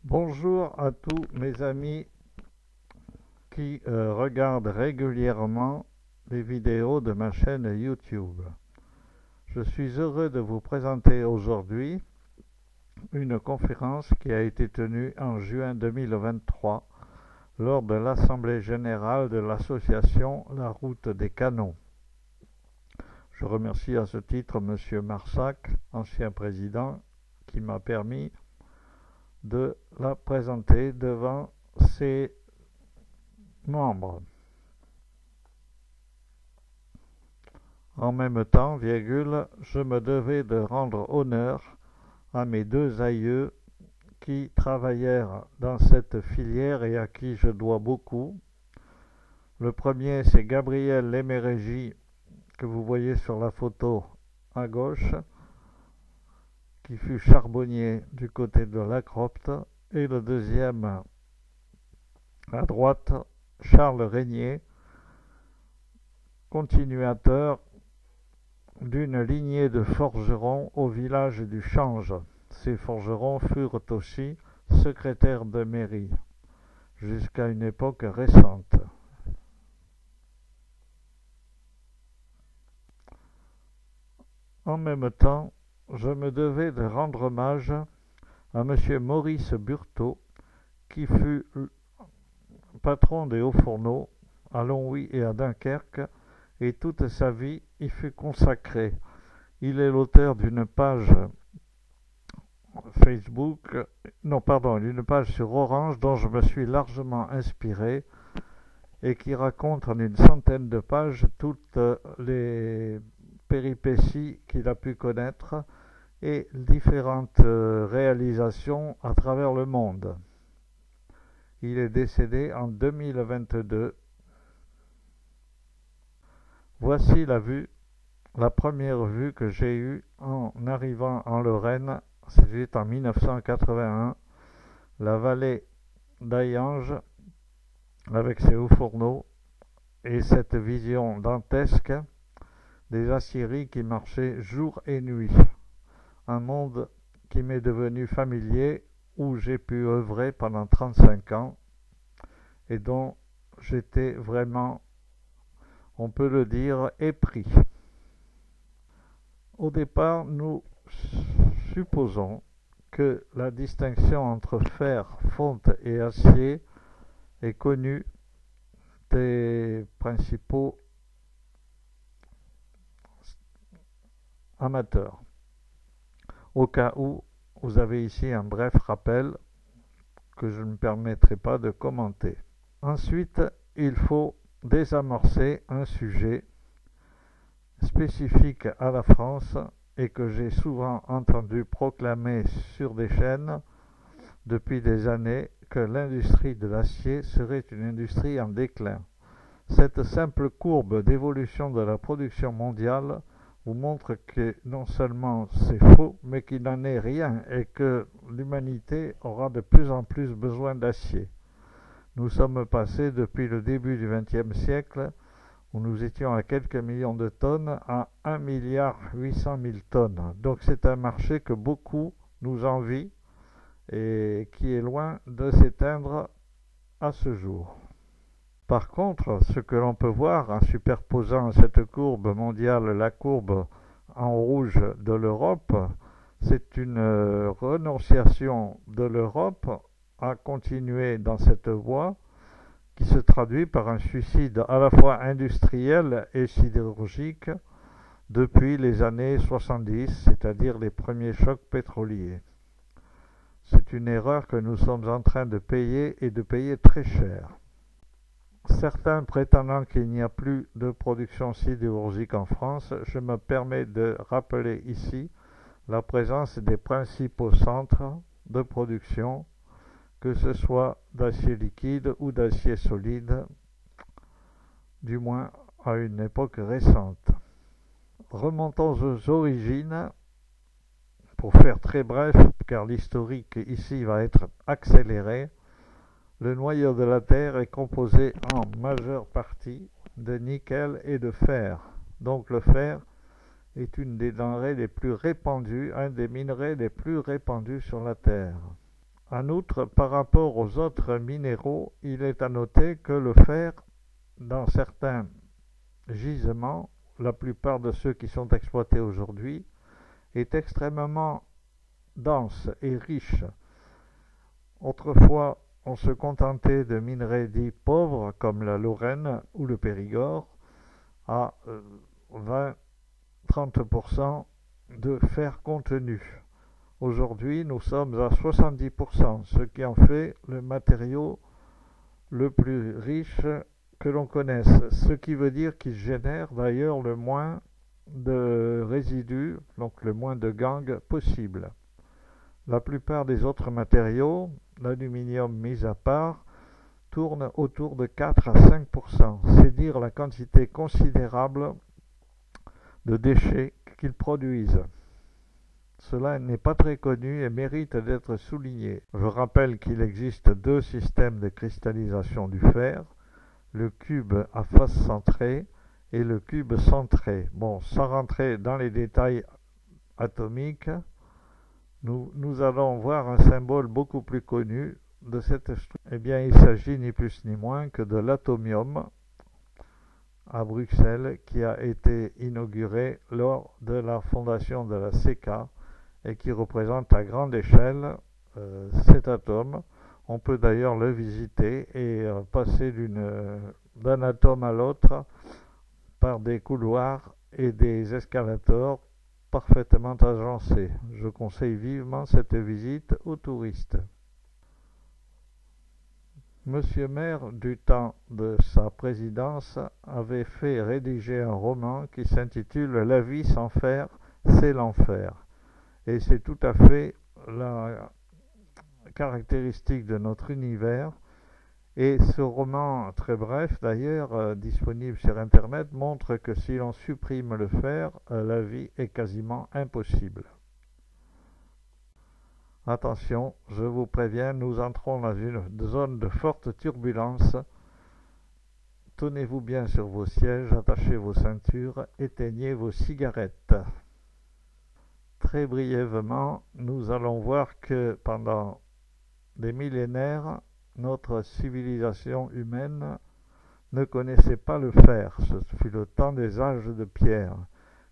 Bonjour à tous mes amis qui regardent régulièrement les vidéos de ma chaîne YouTube. Je suis heureux de vous présenter aujourd'hui une conférence qui a été tenue en juin 2023 lors de l'Assemblée générale de l'association La Route des Canons. Je remercie à ce titre M. Marsac, ancien président, qui m'a permis de la présenter devant ses membres. En même temps, je me devais de rendre honneur à mes deux aïeux qui travaillèrent dans cette filière et à qui je dois beaucoup. Le premier, c'est Gabriel Lemérégie, que vous voyez sur la photo à gauche, qui fut charbonnier du côté de la Cropte, et le deuxième à droite, Charles Régnier, continuateur d'une lignée de forgerons au village du Change. Ces forgerons furent aussi secrétaires de mairie jusqu'à une époque récente. En même temps, je me devais de rendre hommage à M. Maurice Burtot, qui fut patron des Hauts-Fourneaux à Longwy et à Dunkerque, et toute sa vie y fut consacrée. Il est l'auteur d'une page Facebook, d'une page sur Orange dont je me suis largement inspiré et qui raconte en une centaine de pages toutes les péripéties qu'il a pu connaître et différentes réalisations à travers le monde. Il est décédé en 2022. Voici la première vue que j'ai eue en arrivant en Lorraine, c'était en 1981, la vallée d'Hayange avec ses hauts fourneaux et cette vision dantesque des aciéries qui marchaient jour et nuit. Un monde qui m'est devenu familier, où j'ai pu œuvrer pendant 35 ans et dont j'étais vraiment, on peut le dire, épris. Au départ, nous supposons que la distinction entre fer, fonte et acier est connue des principaux amateurs. Au cas où, vous avez ici un bref rappel que je ne me permettrai pas de commenter. Ensuite, il faut désamorcer un sujet spécifique à la France et que j'ai souvent entendu proclamer sur des chaînes depuis des années, que l'industrie de l'acier serait une industrie en déclin. Cette simple courbe d'évolution de la production mondiale vous montre que non seulement c'est faux, mais qu'il n'en est rien et que l'humanité aura de plus en plus besoin d'acier. Nous sommes passés depuis le début du XXe siècle, où nous étions à quelques millions de tonnes, à 1,8 milliard de tonnes. Donc c'est un marché que beaucoup nous envient et qui est loin de s'éteindre à ce jour. Par contre, ce que l'on peut voir en superposant cette courbe mondiale, la courbe en rouge de l'Europe, c'est une renonciation de l'Europe à continuer dans cette voie qui se traduit par un suicide à la fois industriel et sidérurgique depuis les années 70, c'est-à-dire les premiers chocs pétroliers. C'est une erreur que nous sommes en train de payer et de payer très cher. Certains prétendant qu'il n'y a plus de production sidérurgique en France, je me permets de rappeler ici la présence des principaux centres de production, que ce soit d'acier liquide ou d'acier solide, du moins à une époque récente. Remontons aux origines, pour faire très bref, car l'historique ici va être accéléré. Le noyau de la Terre est composé en majeure partie de nickel et de fer. Donc le fer est une des denrées les plus répandues, un des minerais les plus répandus sur la Terre. En outre, par rapport aux autres minéraux, il est à noter que le fer, dans certains gisements, la plupart de ceux qui sont exploités aujourd'hui, est extrêmement dense et riche. Autrefois, on se contentait de minerais dits pauvres comme la Lorraine ou le Périgord à 20-30% de fer contenu. Aujourd'hui, nous sommes à 70%, ce qui en fait le matériau le plus riche que l'on connaisse, ce qui veut dire qu'il génère d'ailleurs le moins de résidus, donc le moins de gangue possible. La plupart des autres matériaux, l'aluminium mis à part, tournent autour de 4 à 5%, c'est dire la quantité considérable de déchets qu'ils produisent. Cela n'est pas très connu et mérite d'être souligné. Je rappelle qu'il existe deux systèmes de cristallisation du fer, le cube à face centrée et le cube centré. Bon, sans rentrer dans les détails atomiques, nous allons voir un symbole beaucoup plus connu de cette structure. Eh bien, il s'agit ni plus ni moins que de l'atomium à Bruxelles qui a été inauguré lors de la fondation de la CECA et qui représente à grande échelle cet atome. On peut d'ailleurs le visiter et passer d'un atome à l'autre par des couloirs et des escalators parfaitement agencés. Je conseille vivement cette visite aux touristes. Monsieur Maire, du temps de sa présidence, avait fait rédiger un roman qui s'intitule « La vie sans fer, c'est l'enfer ». Et c'est tout à fait la caractéristique de notre univers. Et ce roman, très bref d'ailleurs, disponible sur Internet, montre que si l'on supprime le fer, la vie est quasiment impossible. Attention, je vous préviens, nous entrons dans une zone de forte turbulence. Tenez-vous bien sur vos sièges, attachez vos ceintures, éteignez vos cigarettes. Très brièvement, nous allons voir que pendant des millénaires, notre civilisation humaine ne connaissait pas le fer. Ce fut le temps des âges de pierre.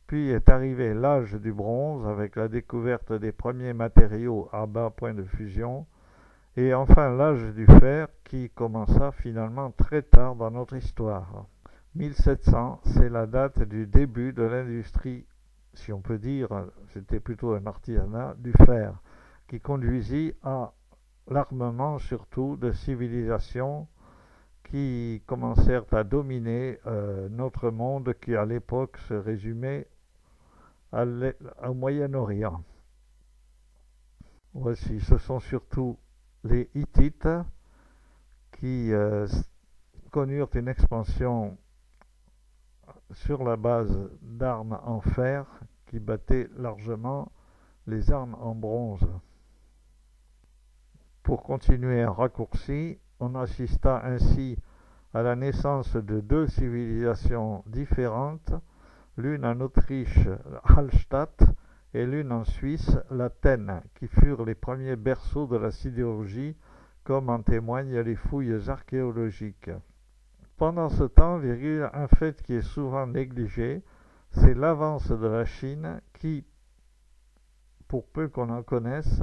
Puis est arrivé l'âge du bronze avec la découverte des premiers matériaux à bas point de fusion. Et enfin l'âge du fer qui commença finalement très tard dans notre histoire. 1700, c'est la date du début de l'industrie, si on peut dire, c'était plutôt un artisanat, du fer, qui conduisit à l'armement surtout de civilisations qui commencèrent à dominer notre monde qui à l'époque se résumait au Moyen-Orient. Voici, ce sont surtout les Hittites qui connurent une expansion sur la base d'armes en fer qui battaient largement les armes en bronze. Pour continuer un raccourci, on assista ainsi à la naissance de deux civilisations différentes, l'une en Autriche, Hallstatt, et l'une en Suisse, l'Athènes, qui furent les premiers berceaux de la sidérurgie, comme en témoignent les fouilles archéologiques. Pendant ce temps, un fait qui est souvent négligé, c'est l'avance de la Chine qui, pour peu qu'on en connaisse,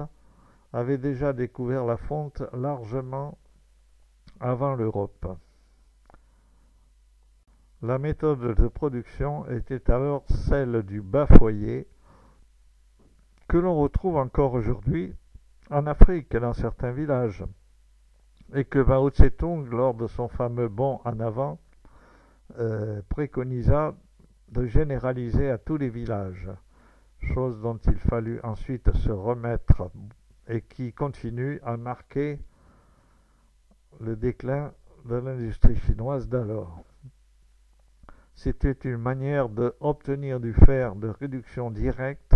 avait déjà découvert la fonte largement avant l'Europe. La méthode de production était alors celle du bas-foyer, que l'on retrouve encore aujourd'hui en Afrique dans certains villages, et que Mao Tse-tung, lors de son fameux bond en avant, préconisa de généraliser à tous les villages, chose dont il fallut ensuite se remettre et qui continue à marquer le déclin de l'industrie chinoise d'alors. C'était une manière d'obtenir du fer de réduction directe.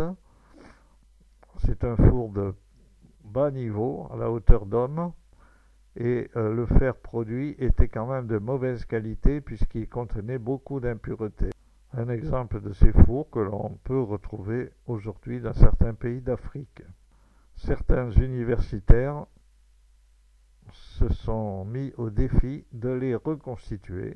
C'est un four de bas niveau, à la hauteur d'homme, et le fer produit était quand même de mauvaise qualité puisqu'il contenait beaucoup d'impuretés. Un exemple de ces fours que l'on peut retrouver aujourd'hui dans certains pays d'Afrique. Certains universitaires se sont mis au défi de les reconstituer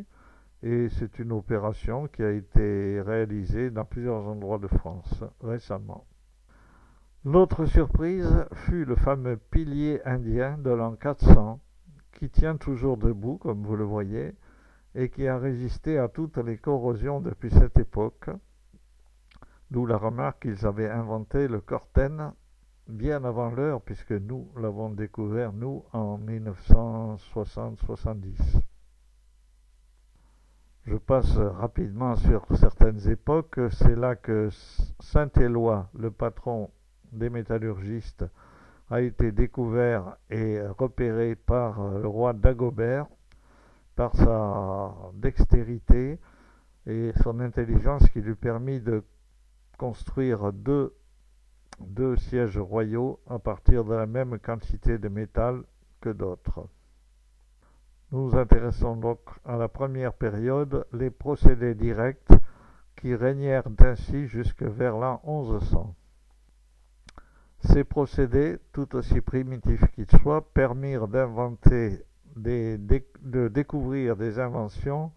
et c'est une opération qui a été réalisée dans plusieurs endroits de France récemment. L'autre surprise fut le fameux pilier indien de l'an 400 qui tient toujours debout comme vous le voyez et qui a résisté à toutes les corrosions depuis cette époque, d'où la remarque qu'ils avaient inventé le Corten bien avant l'heure puisque nous l'avons découvert nous en 1960-70. Je passe rapidement sur certaines époques. C'est là que Saint-Éloi, le patron des métallurgistes, a été découvert et repéré par le roi Dagobert par sa dextérité et son intelligence qui lui permit de construire deux sièges royaux à partir de la même quantité de métal que d'autres. Nous nous intéressons donc à la première période, les procédés directs qui régnèrent ainsi jusque vers l'an 1100. Ces procédés, tout aussi primitifs qu'ils soient, permirent de découvrir des inventions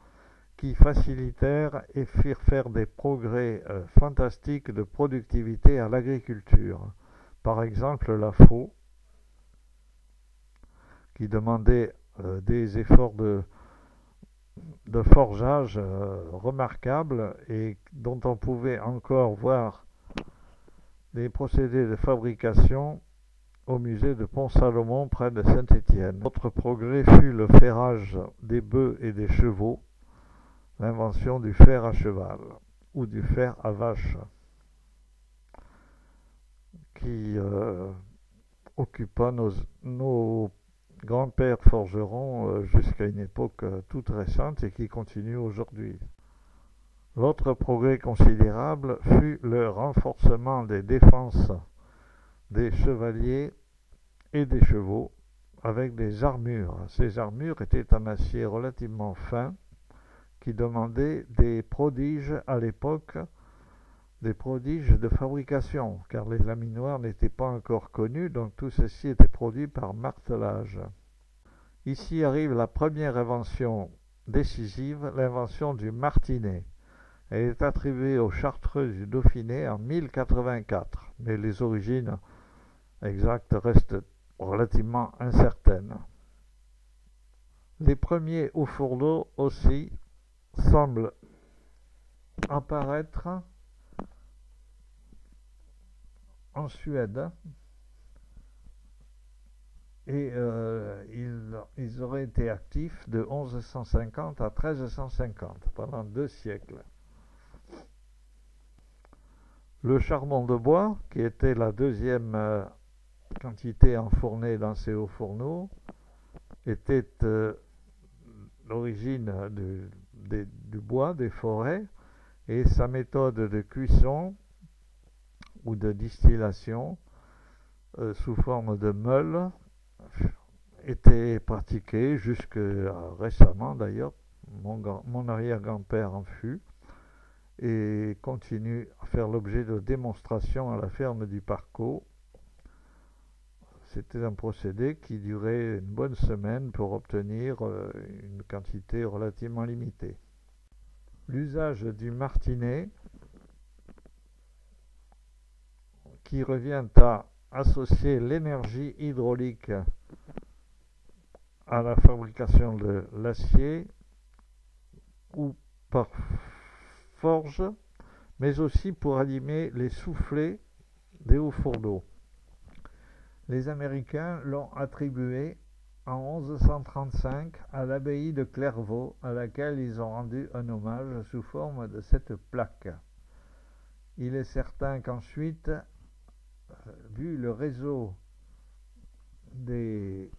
qui facilitèrent et firent faire des progrès fantastiques de productivité à l'agriculture. Par exemple, la faux, qui demandait des efforts de forgeage remarquables et dont on pouvait encore voir des procédés de fabrication au musée de Pont-Salomon près de Saint-Étienne. Autre progrès fut le ferrage des bœufs et des chevaux, l'invention du fer à cheval ou du fer à vache qui occupa nos grands-pères forgerons jusqu'à une époque toute récente et qui continue aujourd'hui. L'autre progrès considérable fut le renforcement des défenses des chevaliers et des chevaux avec des armures. Ces armures étaient en acier relativement fin qui demandaient des prodiges à l'époque, des prodiges de fabrication, car les laminoirs n'étaient pas encore connus, donc tout ceci était produit par martelage. Ici arrive la première invention décisive, l'invention du martinet. Elle est attribuée aux Chartreux du Dauphiné en 1084, mais les origines exactes restent relativement incertaines. Les premiers hauts fourneaux aussi semblent apparaître en Suède et ils auraient été actifs de 1150 à 1350 pendant 2 siècles. Le charbon de bois, qui était la deuxième quantité enfournée dans ces hauts fourneaux, était l'origine du bois, des forêts, et sa méthode de cuisson ou de distillation sous forme de meule était pratiquée jusque récemment d'ailleurs. Mon arrière-grand-père en fut et continue à faire l'objet de démonstrations à la ferme du Parcot. C'était un procédé qui durait une bonne semaine pour obtenir une quantité relativement limitée. L'usage du martinet qui revient à associer l'énergie hydraulique à la fabrication de l'acier ou par forge, mais aussi pour allumer les soufflets des hauts fourneaux. Les Américains l'ont attribué en 1135 à l'abbaye de Clairvaux, à laquelle ils ont rendu un hommage sous forme de cette plaque. Il est certain qu'ensuite, vu le réseau des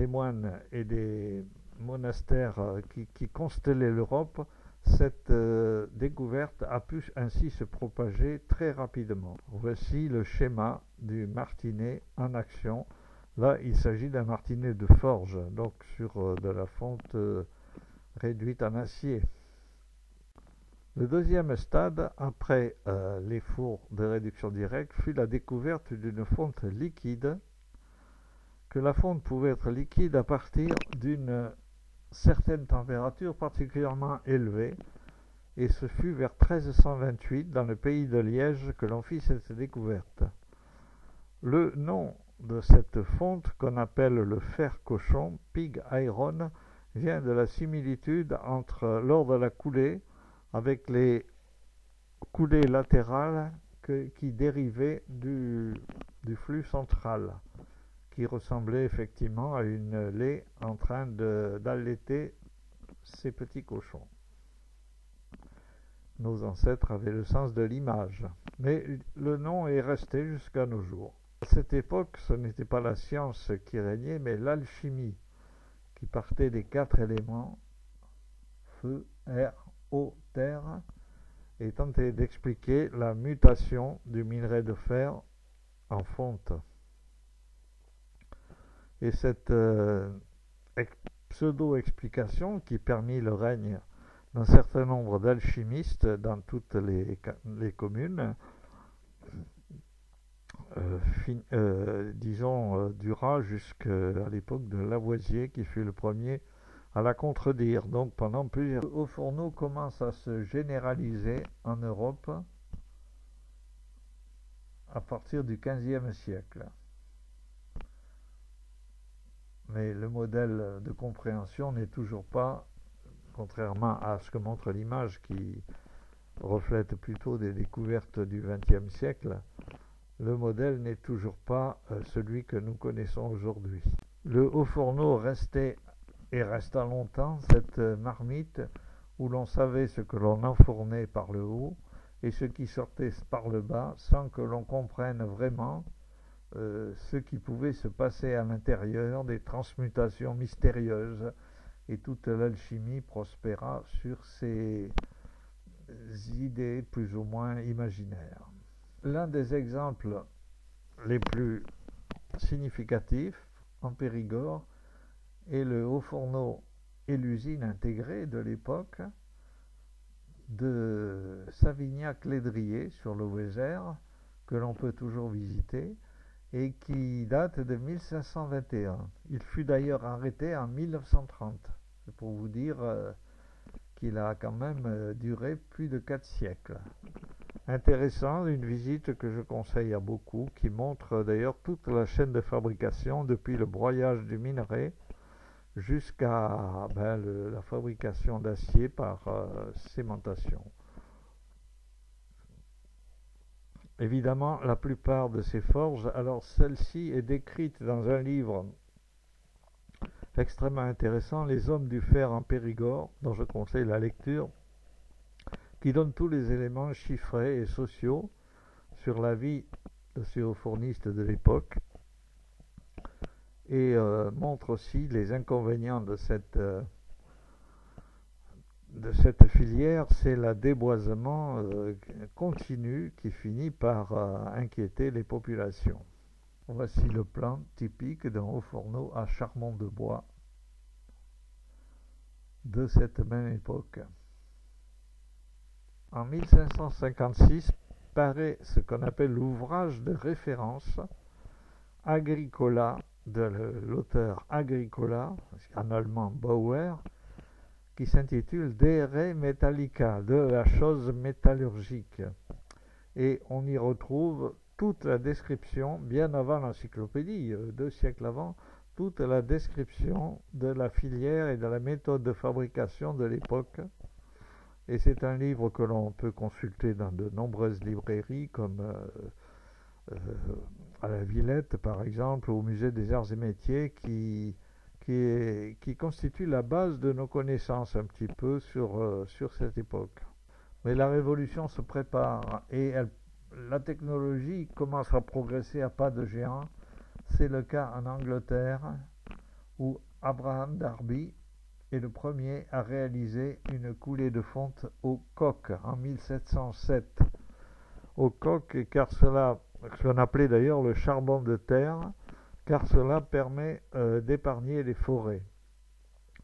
moines et des monastères qui constellaient l'Europe, cette découverte a pu ainsi se propager très rapidement. Voici le schéma du martinet en action. Là, il s'agit d'un martinet de forge, donc sur de la fonte réduite en acier. Le deuxième stade, après les fours de réduction directe, fut la découverte d'une fonte liquide que la fonte pouvait être liquide à partir d'une certaine température particulièrement élevée, et ce fut vers 1328 dans le pays de Liège que l'on fit cette découverte. Le nom de cette fonte, qu'on appelle le fer cochon, pig iron, vient de la similitude entre lors de la coulée avec les coulées latérales qui dérivaient du flux central, qui ressemblait effectivement à une laie en train d'allaiter ces petits cochons. Nos ancêtres avaient le sens de l'image, mais le nom est resté jusqu'à nos jours. À cette époque, ce n'était pas la science qui régnait, mais l'alchimie, qui partait des 4 éléments, feu, air, eau, terre, et tentait d'expliquer la mutation du minerai de fer en fonte. Et cette pseudo-explication qui permit le règne d'un certain nombre d'alchimistes dans toutes les communes, dura jusqu'à l'époque de Lavoisier, qui fut le premier à la contredire. Donc pendant plusieurs années, le haut fourneau commence à se généraliser en Europe à partir du XVe siècle. Mais le modèle de compréhension n'est toujours pas, contrairement à ce que montre l'image qui reflète plutôt des découvertes du XXe siècle, le modèle n'est toujours pas celui que nous connaissons aujourd'hui. Le haut fourneau restait et resta longtemps cette marmite où l'on savait ce que l'on enfournait par le haut et ce qui sortait par le bas, sans que l'on comprenne vraiment ce qui pouvait se passer à l'intérieur, des transmutations mystérieuses, et toute l'alchimie prospéra sur ces idées plus ou moins imaginaires. L'un des exemples les plus significatifs en Périgord est le haut fourneau et l'usine intégrée de l'époque de Savignac-Lédrier sur le Vézère, que l'on peut toujours visiter, et qui date de 1521. Il fut d'ailleurs arrêté en 1930. C'est pour vous dire qu'il a quand même duré plus de 4 siècles. Intéressant, une visite que je conseille à beaucoup, qui montre d'ailleurs toute la chaîne de fabrication, depuis le broyage du minerai jusqu'à la fabrication d'acier par cémentation. Évidemment, la plupart de ces forges, alors celle-ci est décrite dans un livre extrêmement intéressant, Les hommes du fer en Périgord, dont je conseille la lecture, qui donne tous les éléments chiffrés et sociaux sur la vie de ces hauts-fournistes de l'époque, et montre aussi les inconvénients de cette filière. C'est le déboisement continu qui finit par inquiéter les populations. Voici le plan typique d'un haut fourneau à charbon de bois de cette même époque. En 1556 paraît ce qu'on appelle l'ouvrage de référence Agricola de l'auteur Agricola, en allemand Bauer, qui s'intitule De Re Metallica, de la chose métallurgique. Et on y retrouve toute la description, bien avant l'encyclopédie, 2 siècles avant, toute la description de la filière et de la méthode de fabrication de l'époque. Et c'est un livre que l'on peut consulter dans de nombreuses librairies, comme à la Villette par exemple, au musée des arts et métiers, qui constitue la base de nos connaissances un petit peu sur cette époque. Mais la révolution se prépare et la technologie commence à progresser à pas de géant. C'est le cas en Angleterre, où Abraham Darby est le premier à réaliser une coulée de fonte au coq en 1707. Au coq, car cela, ce qu'on appelait d'ailleurs le charbon de terre, car cela permet d'épargner les forêts.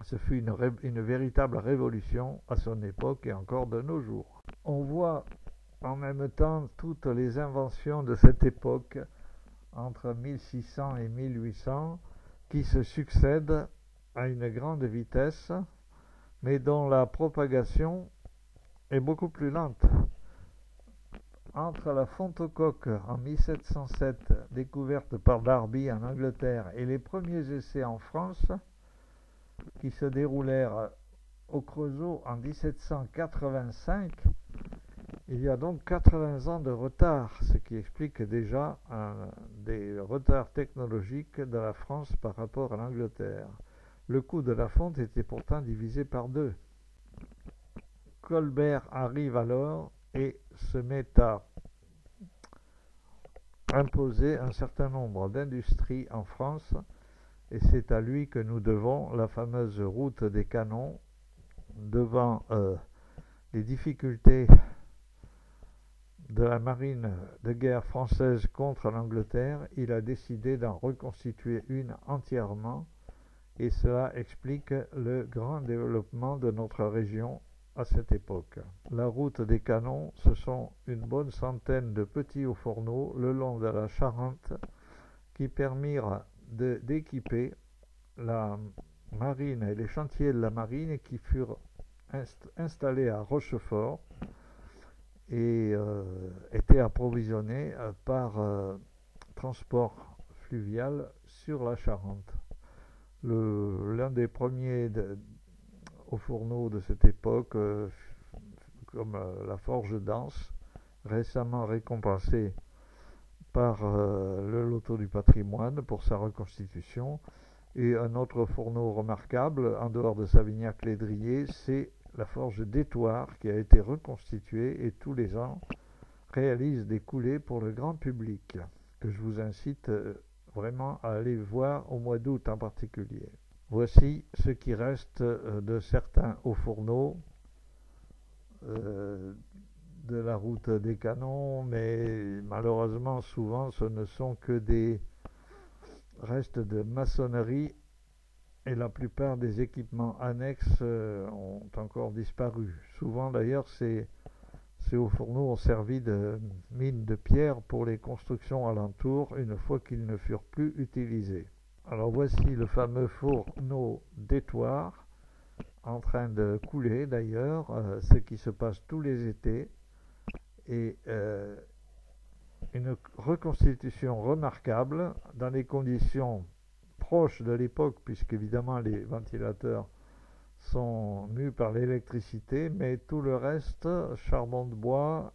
Ce fut une véritable révolution à son époque et encore de nos jours. On voit en même temps toutes les inventions de cette époque, entre 1600 et 1800, qui se succèdent à une grande vitesse, mais dont la propagation est beaucoup plus lente. Entre la fonte aux coques en 1707, découverte par Darby en Angleterre, et les premiers essais en France, qui se déroulèrent au Creusot en 1785, il y a donc 80 ans de retard, ce qui explique déjà des retards technologiques de la France par rapport à l'Angleterre. Le coût de la fonte était pourtant divisé par 2. Colbert arrive alors et se met à imposer un certain nombre d'industries en France, et c'est à lui que nous devons la fameuse route des canons. Devant les difficultés de la marine de guerre française contre l'Angleterre, il a décidé d'en reconstituer une entièrement, et cela explique le grand développement de notre région à cette époque. La route des canons, ce sont une bonne centaine de petits hauts-fourneaux le long de la Charente qui permirent d'équiper la marine et les chantiers de la marine qui furent installés à Rochefort et étaient approvisionnés par transport fluvial sur la Charente. L'un des premiers hauts-fourneaux de cette époque, comme la Forge d'Ans, récemment récompensée par le Loto du patrimoine pour sa reconstitution. Et un autre fourneau remarquable, en dehors de Savignac-Lédrier, c'est la Forge d'Étoire qui a été reconstituée et tous les ans réalise des coulées pour le grand public, que je vous incite vraiment à aller voir au mois d'août en particulier. Voici ce qui reste de certains hauts-fourneaux de la route des canons, mais malheureusement souvent ce ne sont que des restes de maçonnerie et la plupart des équipements annexes ont encore disparu. Souvent d'ailleurs ces hauts-fourneaux ont servi de mine de pierre pour les constructions alentours une fois qu'ils ne furent plus utilisés. Alors voici le fameux fourneau d'Étoire en train de couler d'ailleurs, ce qui se passe tous les étés, et une reconstitution remarquable dans des conditions proches de l'époque, puisqu'évidemment les ventilateurs sont mus par l'électricité, mais tout le reste, charbon de bois,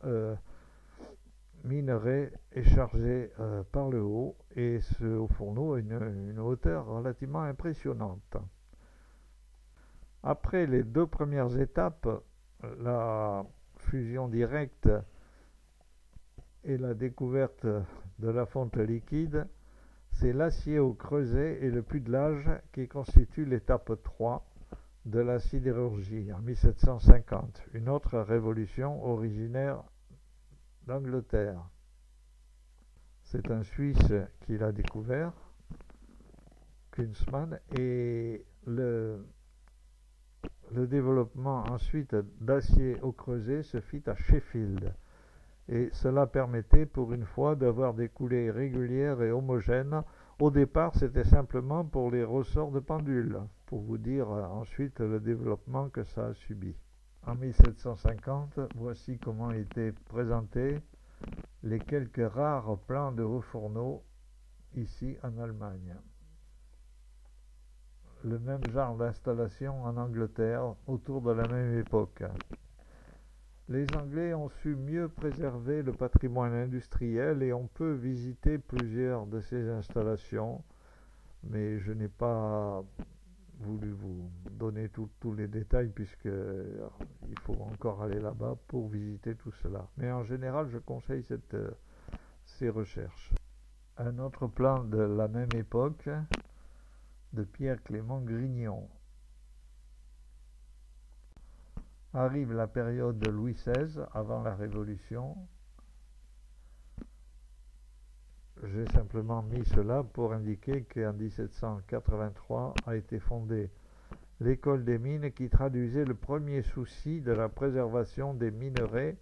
minerai, est chargé par le haut, et ce haut-fourneau a une hauteur relativement impressionnante. Après les 2 premières étapes, la fusion directe et la découverte de la fonte liquide, c'est l'acier au creuset et le pudelage qui constituent l'étape 3 de la sidérurgie en 1750, une autre révolution originaire d'Angleterre. C'est un Suisse qui l'a découvert, Kunstmann, et le développement ensuite d'acier au creuset se fit à Sheffield. Et cela permettait pour une fois d'avoir des coulées régulières et homogènes. Au départ, c'était simplement pour les ressorts de pendules, pour vous dire ensuite le développement que ça a subi. En 1750, voici comment étaient présentés les quelques rares plans de hauts-fourneaux ici en Allemagne. Le même genre d'installation en Angleterre autour de la même époque. Les Anglais ont su mieux préserver le patrimoine industriel et on peut visiter plusieurs de ces installations, mais je n'ai pas voulu vous donner tous les détails puisqu'il faut encore aller là-bas pour visiter tout cela. Mais en général, je conseille ces recherches. Un autre plan de la même époque, de Pierre-Clément Grignon. Arrive la période de Louis XVI, avant la Révolution. J'ai simplement mis cela pour indiquer qu'en 1783 a été fondée l'école des mines qui traduisait le premier souci de la préservation des minerais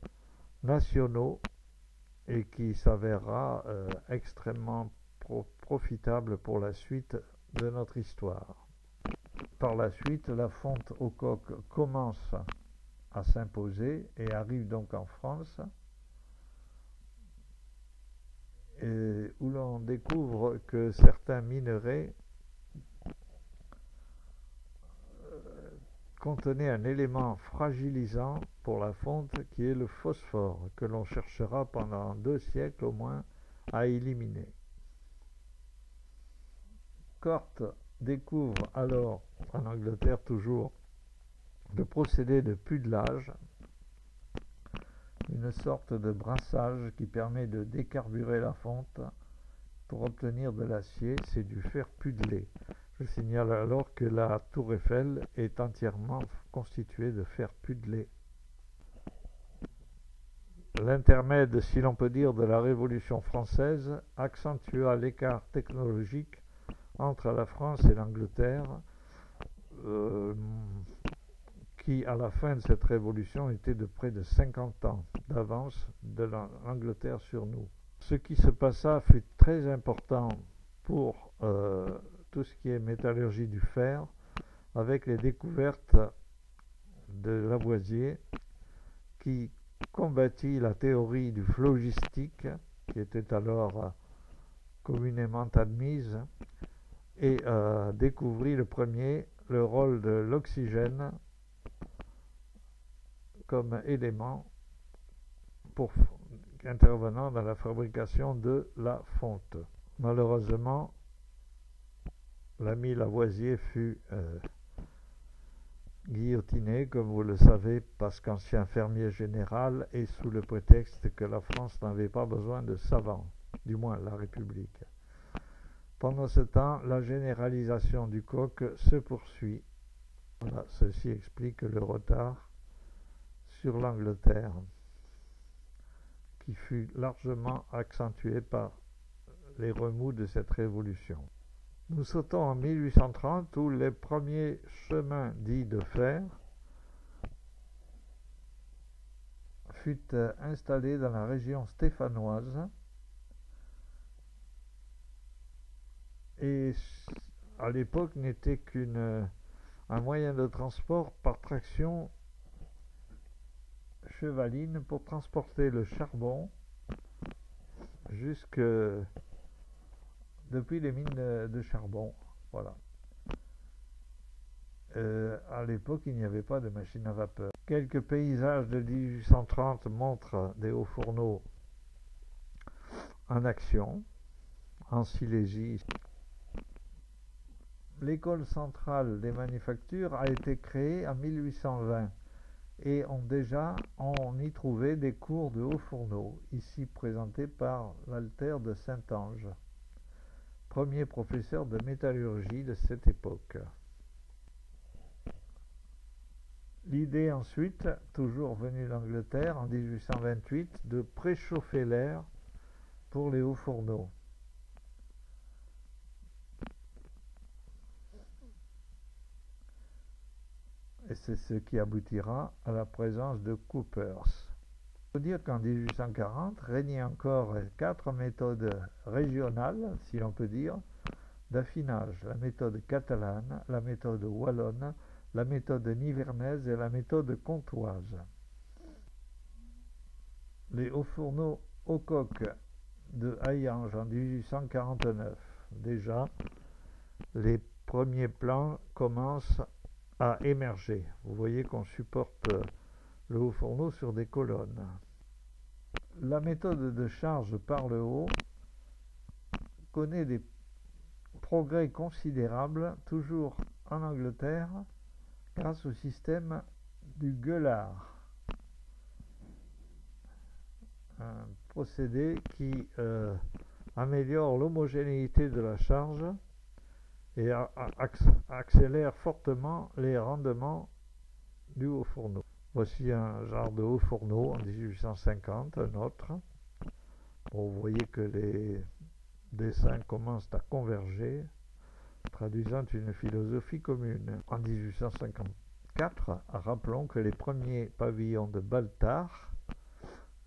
nationaux et qui s'avérera extrêmement profitable pour la suite de notre histoire. Par la suite, la fonte au coq commence à s'imposer et arrive donc en France, et où l'on découvre que certains minerais contenaient un élément fragilisant pour la fonte qui est le phosphore, que l'on cherchera pendant 2 siècles au moins à éliminer. Cort découvre alors, en Angleterre toujours, le procédé de pudelage, une sorte de brassage qui permet de décarburer la fonte pour obtenir de l'acier, c'est du fer pudelé. Je signale alors que la tour Eiffel est entièrement constituée de fer pudelé. L'intermède, si l'on peut dire, de la Révolution française accentua l'écart technologique entre la France et l'Angleterre, qui à la fin de cette révolution était de près de 50 ans d'avance de l'Angleterre sur nous. Ce qui se passa fut très important pour tout ce qui est métallurgie du fer, avec les découvertes de Lavoisier, qui combattit la théorie du phlogistique, qui était alors communément admise, et découvrit le rôle de l'oxygène comme élément intervenant dans la fabrication de la fonte. Malheureusement, l'ami Lavoisier fut guillotiné, comme vous le savez, parce qu'ancien fermier général et sous le prétexte que la France n'avait pas besoin de savants, du moins la République. Pendant ce temps, la généralisation du coq se poursuit. Voilà, ceci explique le retard sur l'Angleterre, qui fut largement accentué par les remous de cette révolution. Nous sautons en 1830 où les premiers chemins dits de fer furent installés dans la région stéphanoise et à l'époque n'était qu'un moyen de transport par traction chevaline pour transporter le charbon jusque depuis les mines de charbon. Voilà. À l'époque, il n'y avait pas de machine à vapeur. Quelques paysages de 1830 montrent des hauts fourneaux en action, en Silésie. L'école centrale des manufactures a été créée en 1820 et on y trouvait des cours de hauts fourneaux, ici présentés par l'Alter de Saint-Ange, premier professeur de métallurgie de cette époque. L'idée ensuite, toujours venue d'Angleterre en 1828, de préchauffer l'air pour les hauts fourneaux. Et c'est ce qui aboutira à la présence de Coopers. Il faut dire qu'en 1840 régnaient encore 4 méthodes régionales, si l'on peut dire, d'affinage: la méthode catalane, la méthode wallonne, la méthode nivernaise et la méthode comtoise. Les hauts fourneaux au coq de Hayange en 1849. Déjà, les premiers plans commencent à émerger. Vous voyez qu'on supporte le haut fourneau sur des colonnes. La méthode de charge par le haut connaît des progrès considérables, toujours en Angleterre, grâce au système du gueulard. Un procédé qui améliore l'homogénéité de la charge et accélère fortement les rendements du haut fourneau. Voici un genre de haut fourneau en 1850, un autre. Bon, vous voyez que les dessins commencent à converger, traduisant une philosophie commune. En 1854, rappelons que les premiers pavillons de Baltard,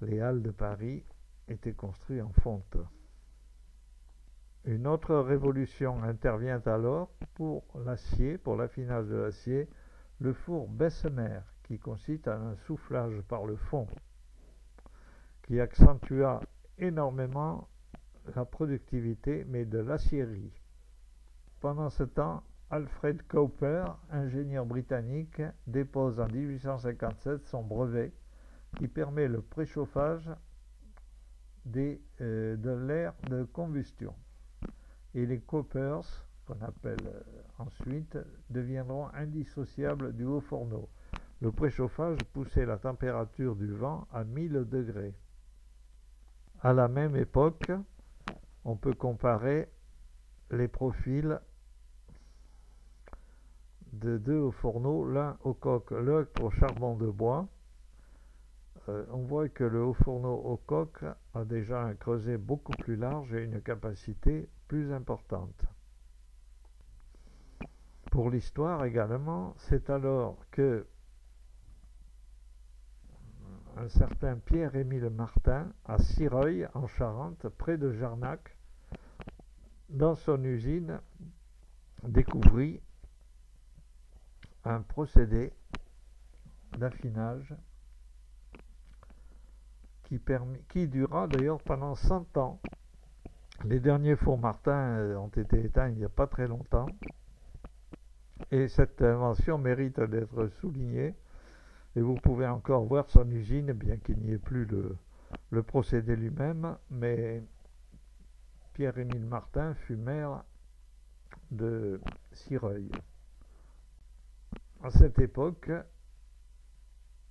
les Halles de Paris, étaient construits en fonte. Une autre révolution intervient alors pour l'acier, pour l'affinage de l'acier, le four Bessemer, qui consiste en un soufflage par le fond, qui accentua énormément la productivité, mais de l'acierie. Pendant ce temps, Alfred Cowper, ingénieur britannique, dépose en 1857 son brevet qui permet le préchauffage de l'air de combustion. Et les Coppers, qu'on appelle ensuite, deviendront indissociables du haut fourneau. Le préchauffage poussait la température du vent à 1000 degrés. À la même époque, on peut comparer les profils de deux hauts fourneaux, l'un au coq, l'autre au charbon de bois. On voit que le haut fourneau au coq a déjà un creuset beaucoup plus large et une capacité plus importante. Pour l'histoire également, c'est alors que un certain Pierre-Émile Martin, à Sireuil, en Charente, près de Jarnac, dans son usine, découvrit un procédé d'affinage qui dura d'ailleurs pendant 100 ans. Les derniers fours Martin ont été éteints il n'y a pas très longtemps, et cette invention mérite d'être soulignée, et vous pouvez encore voir son usine, bien qu'il n'y ait plus le procédé lui-même, mais Pierre-Émile Martin fut maire de Sireuil. À cette époque,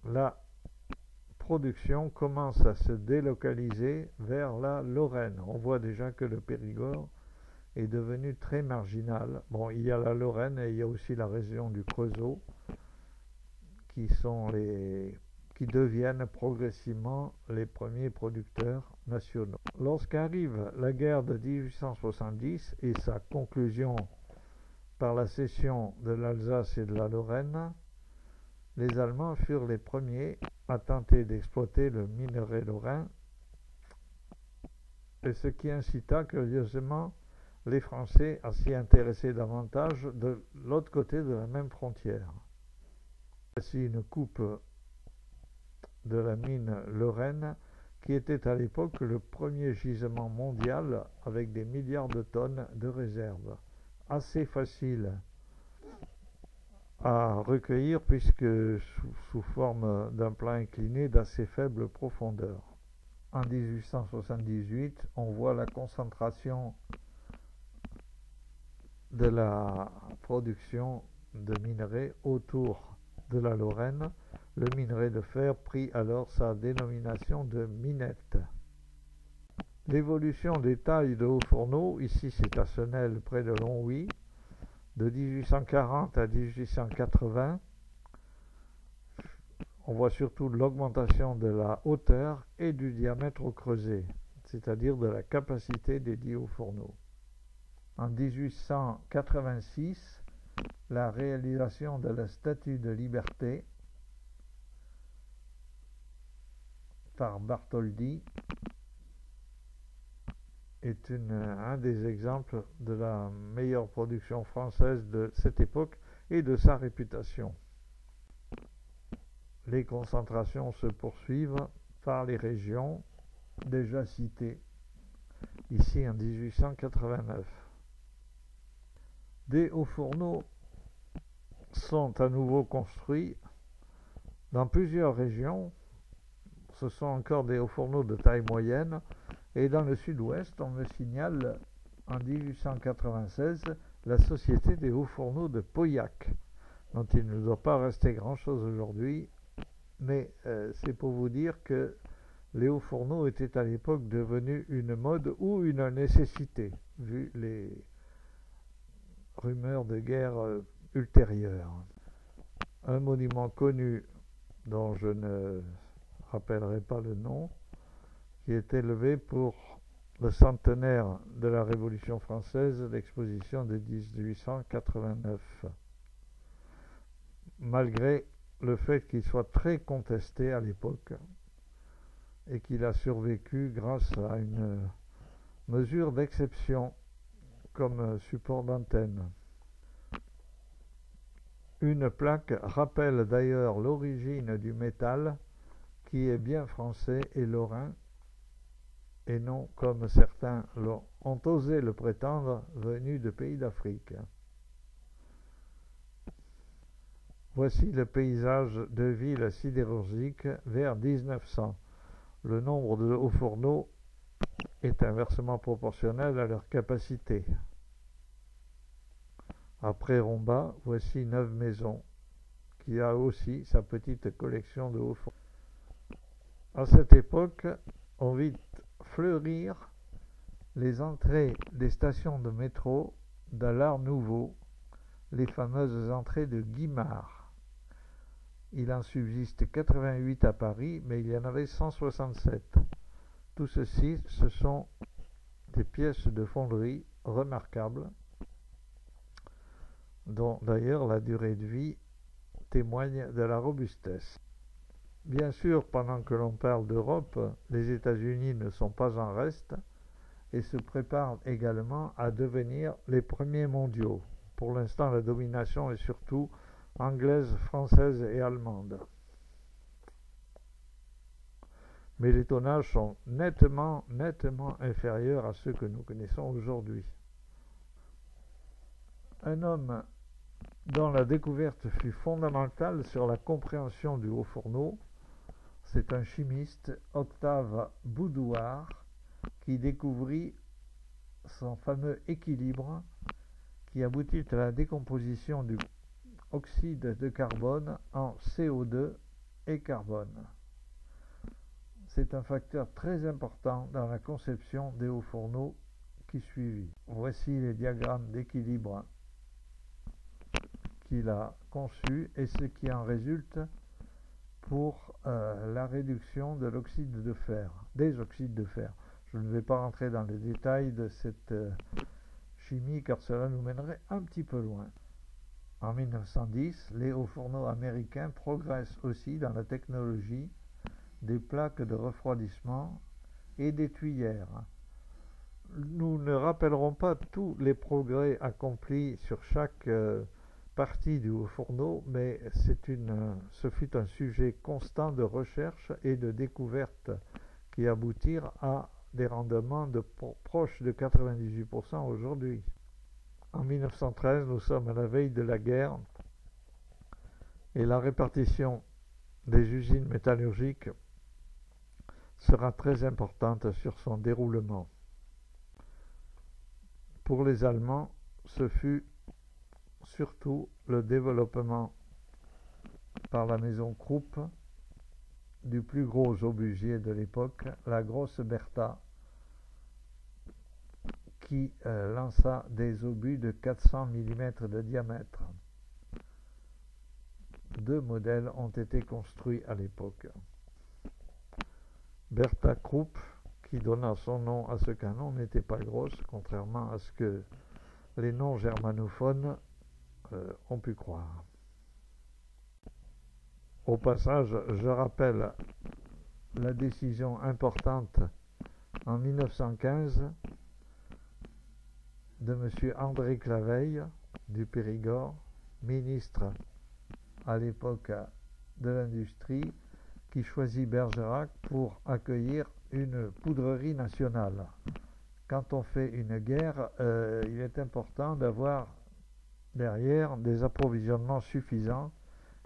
la production commence à se délocaliser vers la Lorraine. On voit déjà que le Périgord est devenu très marginal. Bon, il y a la Lorraine et il y a aussi la région du Creusot qui deviennent progressivement les premiers producteurs nationaux. Lorsqu'arrive la guerre de 1870 et sa conclusion par la cession de l'Alsace et de la Lorraine, les Allemands furent les premiers à tenter d'exploiter le minerai lorrain, et ce qui incita curieusement les Français à s'y intéresser davantage de l'autre côté de la même frontière. Voici une coupe de la mine Lorraine, qui était à l'époque le premier gisement mondial avec des milliards de tonnes de réserves. Assez facile à recueillir puisque sous forme d'un plan incliné d'assez faible profondeur. En 1878, on voit la concentration de la production de minerais autour de la Lorraine. Le minerai de fer prit alors sa dénomination de minette. L'évolution des tailles de hauts fourneaux, ici c'est à Senel près de Longwy, de 1840 à 1880, on voit surtout l'augmentation de la hauteur et du diamètre au creuset, c'est-à-dire de la capacité des dits hauts fourneaux. En 1886, la réalisation de la Statue de Liberté par Bartholdi est un des exemples de la meilleure production française de cette époque et de sa réputation. Les concentrations se poursuivent par les régions déjà citées, ici en 1889. Des hauts fourneaux sont à nouveau construits dans plusieurs régions. Ce sont encore des hauts fourneaux de taille moyenne. Et dans le sud-ouest, on me signale en 1896 la Société des hauts fourneaux de Pauillac, dont il ne doit pas rester grand-chose aujourd'hui, mais c'est pour vous dire que les hauts fourneaux étaient à l'époque devenus une mode ou une nécessité, vu les rumeurs de guerre ultérieures. Un monument connu, dont je ne rappellerai pas le nom, qui est élevé pour le centenaire de la Révolution française, l'exposition de 1889. Malgré le fait qu'il soit très contesté à l'époque et qu'il a survécu grâce à une mesure d'exception comme support d'antenne. Une plaque rappelle d'ailleurs l'origine du métal qui est bien français et lorrain et non, comme certains ont osé le prétendre, venu de pays d'Afrique. Voici le paysage de villes sidérurgiques vers 1900. Le nombre de hauts fourneaux est inversement proportionnel à leur capacité. Après Romba, voici Neuve-Maisons, qui a aussi sa petite collection de hauts fourneaux. À cette époque, on vit fleurir les entrées des stations de métro de l'Art Nouveau, les fameuses entrées de Guimard. Il en subsiste 88 à Paris, mais il y en avait 167. Tout ceci, ce sont des pièces de fonderie remarquables, dont d'ailleurs la durée de vie témoigne de la robustesse. Bien sûr, pendant que l'on parle d'Europe, les États-Unis ne sont pas en reste et se préparent également à devenir les premiers mondiaux. Pour l'instant, la domination est surtout anglaise, française et allemande. Mais les tonnages sont nettement inférieurs à ceux que nous connaissons aujourd'hui. Un homme dont la découverte fut fondamentale sur la compréhension du haut fourneau, c'est un chimiste, Octave Boudoir, qui découvrit son fameux équilibre qui aboutit à la décomposition du oxyde de carbone en CO2 et carbone. C'est un facteur très important dans la conception des hauts fourneaux qui suivit. Voici les diagrammes d'équilibre qu'il a conçus et ce qui en résulte pour la réduction de l'oxyde de fer, des oxydes de fer. Je ne vais pas rentrer dans les détails de cette chimie car cela nous mènerait un petit peu loin. En 1910, les hauts fourneaux américains progressent aussi dans la technologie des plaques de refroidissement et des tuyères. Nous ne rappellerons pas tous les progrès accomplis sur chaque partie du haut fourneau, mais ce fut un sujet constant de recherche et de découverte qui aboutirent à des rendements proches de 98% aujourd'hui. En 1913, nous sommes à la veille de la guerre et la répartition des usines métallurgiques sera très importante sur son déroulement. Pour les Allemands, ce fut surtout le développement par la maison Krupp du plus gros obusier de l'époque, la grosse Bertha, qui lança des obus de 400 mm de diamètre. 2 modèles ont été construits à l'époque. Bertha Krupp, qui donna son nom à ce canon, n'était pas grosse, contrairement à ce que les noms germanophones ont pu croire. Au passage, je rappelle la décision importante en 1915 de M. André Claveille du Périgord, ministre à l'époque de l'industrie, qui choisit Bergerac pour accueillir une poudrerie nationale. Quand on fait une guerre, il est important d'avoir derrière des approvisionnements suffisants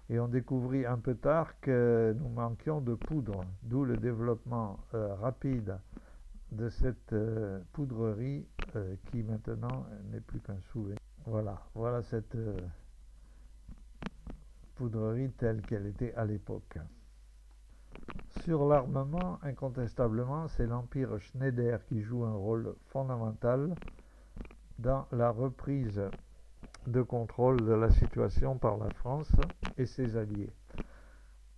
et on découvrit un peu tard que nous manquions de poudre, d'où le développement rapide de cette poudrerie qui maintenant n'est plus qu'un souvenir. Voilà cette poudrerie telle qu'elle était à l'époque. Sur l'armement, incontestablement, c'est l'empire Schneider qui joue un rôle fondamental dans la reprise de contrôle de la situation par la France et ses alliés.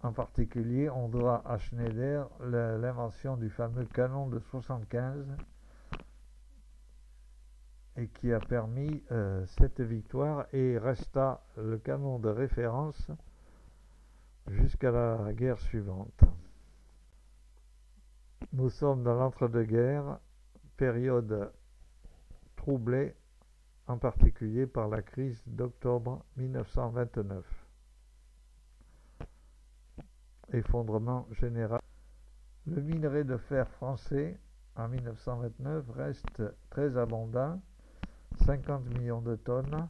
En particulier, on doit à Schneider l'invention du fameux canon de 75 et qui a permis cette victoire et resta le canon de référence jusqu'à la guerre suivante. Nous sommes dans l'entre-deux-guerres, période troublée en particulier par la crise d'octobre 1929. Effondrement général. Le minerai de fer français en 1929 reste très abondant, 50 millions de tonnes,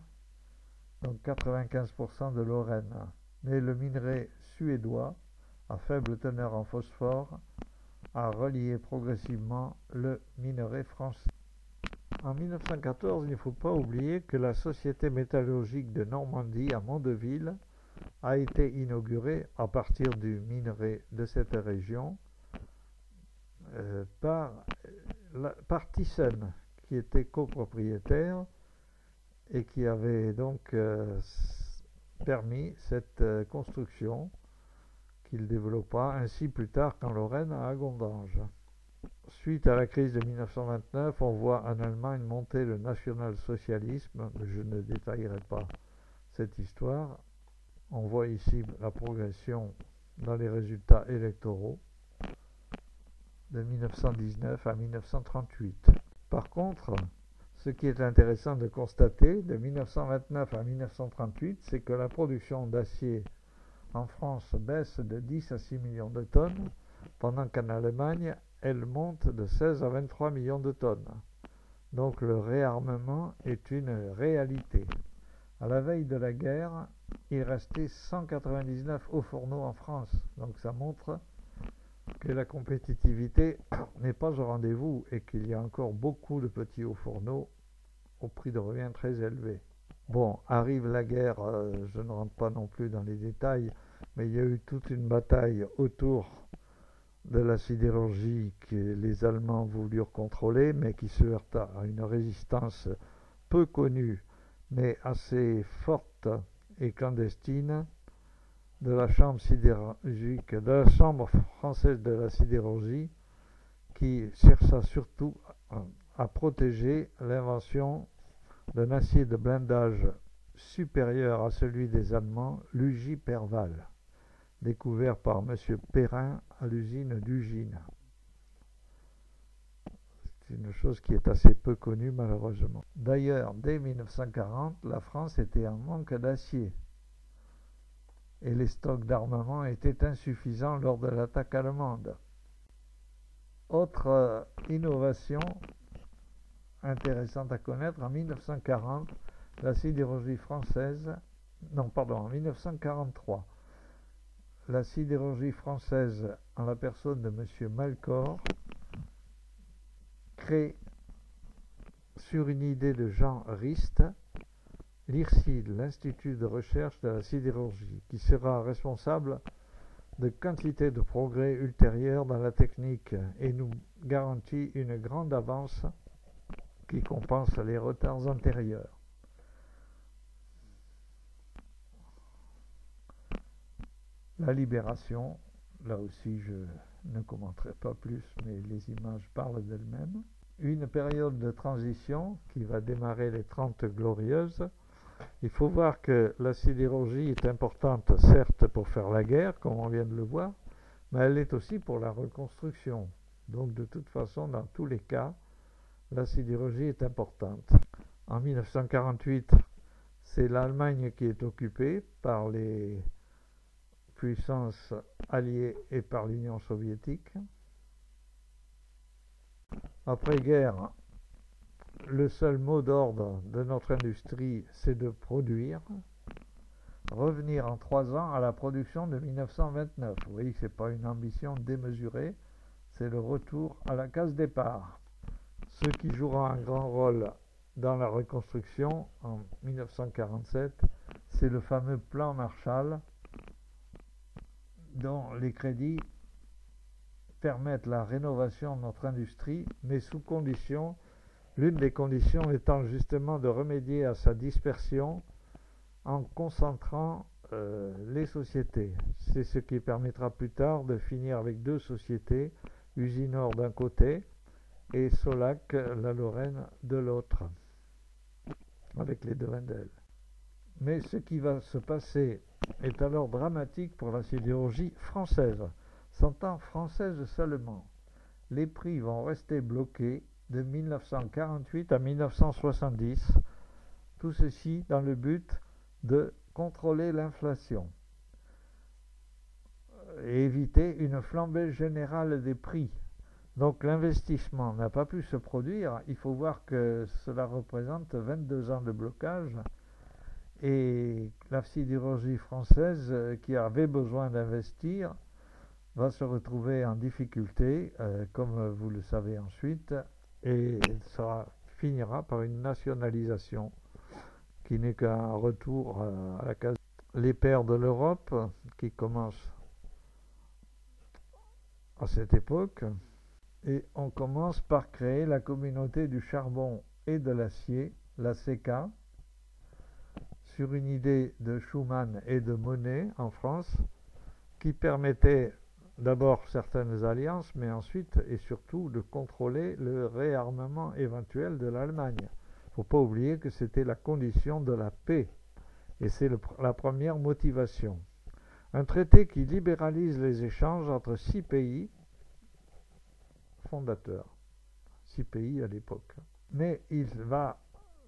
donc 95% de Lorraine. Mais le minerai suédois, à faible teneur en phosphore, a relié progressivement le minerai français. En 1914, il ne faut pas oublier que la Société métallurgique de Normandie à Mondeville a été inaugurée à partir du minerai de cette région par Thyssen, qui était copropriétaire et qui avait donc permis cette construction qu'il développa ainsi plus tard qu'en Lorraine à Gondange. Suite à la crise de 1929, on voit en Allemagne monter le national-socialisme. Je ne détaillerai pas cette histoire. On voit ici la progression dans les résultats électoraux de 1919 à 1938. Par contre, ce qui est intéressant de constater de 1929 à 1938, c'est que la production d'acier en France baisse de 10 à 6 millions de tonnes, pendant qu'en Allemagne, elle monte de 16 à 23 millions de tonnes. Donc le réarmement est une réalité. À la veille de la guerre, il restait 199 hauts fourneaux en France. Donc ça montre que la compétitivité n'est pas au rendez-vous et qu'il y a encore beaucoup de petits hauts fourneaux au prix de revient très élevé. Bon, arrive la guerre, je ne rentre pas non plus dans les détails, mais il y a eu toute une bataille autour de la sidérurgie que les Allemands voulurent contrôler, mais qui se heurta à une résistance peu connue, mais assez forte et clandestine de la chambre sidérurgique, de la chambre française de la sidérurgie, qui chercha surtout à protéger l'invention d'un acier de blindage supérieur à celui des Allemands, l'Ugie-Perval, découvert par M. Perrin à l'usine d'Ugine. C'est une chose qui est assez peu connue malheureusement. D'ailleurs, dès 1940, la France était en manque d'acier et les stocks d'armement étaient insuffisants lors de l'attaque allemande. Autre innovation intéressante à connaître, en 1940, la sidérurgie française, en 1943, la sidérurgie française, en la personne de M. Malcor, crée, sur une idée de Jean Rist, l'IRSID, l'Institut de recherche de la sidérurgie, qui sera responsable de quantité de progrès ultérieurs dans la technique et nous garantit une grande avance qui compense les retards antérieurs. La libération, là aussi je ne commenterai pas plus, mais les images parlent d'elles-mêmes. Une période de transition qui va démarrer les 30 glorieuses. Il faut voir que la sidérurgie est importante, certes, pour faire la guerre, comme on vient de le voir, mais elle est aussi pour la reconstruction. Donc, de toute façon, dans tous les cas, la sidérurgie est importante. En 1948, c'est l'Allemagne qui est occupée par les puissances alliées et par l'Union soviétique. Après-guerre, le seul mot d'ordre de notre industrie, c'est de produire. Revenir en 3 ans à la production de 1929. Vous voyez que ce n'est pas une ambition démesurée, c'est le retour à la case départ. Ce qui jouera un grand rôle dans la reconstruction en 1947, c'est le fameux plan Marshall, dont les crédits permettent la rénovation de notre industrie, mais sous condition, l'une des conditions étant justement de remédier à sa dispersion en concentrant les sociétés. C'est ce qui permettra plus tard de finir avec 2 sociétés, Usinor d'un côté et Solac, la Lorraine, de l'autre, avec les 2 Wendel. Mais ce qui va se passer est alors dramatique pour la sidérurgie française, s'entend française seulement. Les prix vont rester bloqués de 1948 à 1970 Tout ceci dans le but de contrôler l'inflation et éviter une flambée générale des prix. Donc l'investissement n'a pas pu se produire. Il faut voir que cela représente 22 ans de blocage et la sidérurgie française qui avait besoin d'investir va se retrouver en difficulté, comme vous le savez ensuite, et ça finira par une nationalisation qui n'est qu'un retour à la case. Les pères de l'Europe qui commencent à cette époque, et on commence par créer la communauté du charbon et de l'acier, la CECA, sur une idée de Schuman et de Monnet en France, qui permettait d'abord certaines alliances, mais ensuite et surtout de contrôler le réarmement éventuel de l'Allemagne. Il ne faut pas oublier que c'était la condition de la paix, et c'est la première motivation. Un traité qui libéralise les échanges entre 6 pays fondateurs, 6 pays à l'époque. Mais il va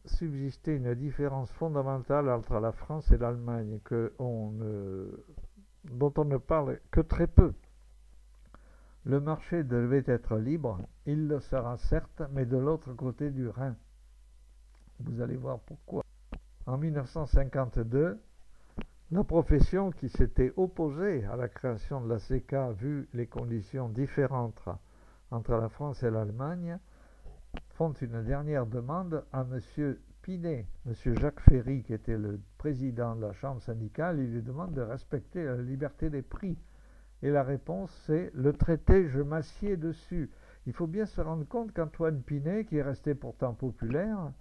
subsister une différence fondamentale entre la France et l'Allemagne dont on ne parle que très peu. Le marché devait être libre, il le sera certes, mais de l'autre côté du Rhin. Vous allez voir pourquoi. En 1952, la profession qui s'était opposée à la création de la CECA, vu les conditions différentes entre la France et l'Allemagne, font une dernière demande à M. Pinet. M. Jacques Ferry, qui était le président de la Chambre syndicale, il lui demande de respecter la liberté des prix. Et la réponse, c'est « le traité, je m'assieds dessus ». Il faut bien se rendre compte qu'Antoine Pinet, qui est resté pourtant populaire,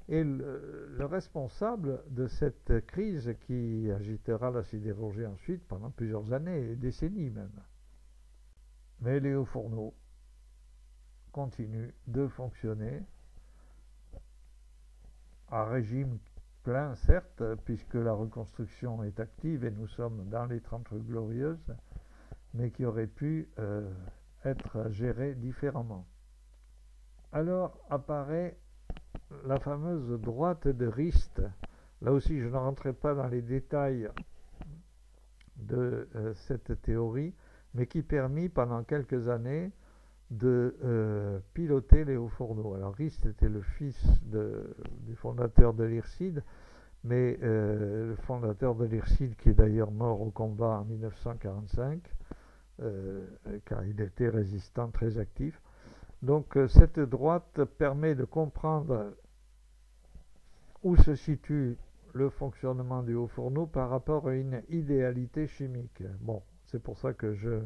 est le responsable de cette crise qui agitera la sidérurgie ensuite pendant plusieurs années, et décennies même. Mais les hauts fourneaux continuent de fonctionner à régime plein, certes, puisque la reconstruction est active et nous sommes dans les 30 glorieuses, mais qui aurait pu être géré différemment. Alors apparaît la fameuse droite de Rist. Là aussi, je ne rentrerai pas dans les détails de cette théorie, mais qui permit pendant quelques années de piloter les hauts fourneaux. Alors Rist était le fils du fondateur de l'IRSID, mais le fondateur de l'IRSID, qui est d'ailleurs mort au combat en 1945, car il était résistant très actif. Donc cette droite permet de comprendre où se situe le fonctionnement du haut fourneau par rapport à une idéalité chimique. Bon, c'est pour ça que je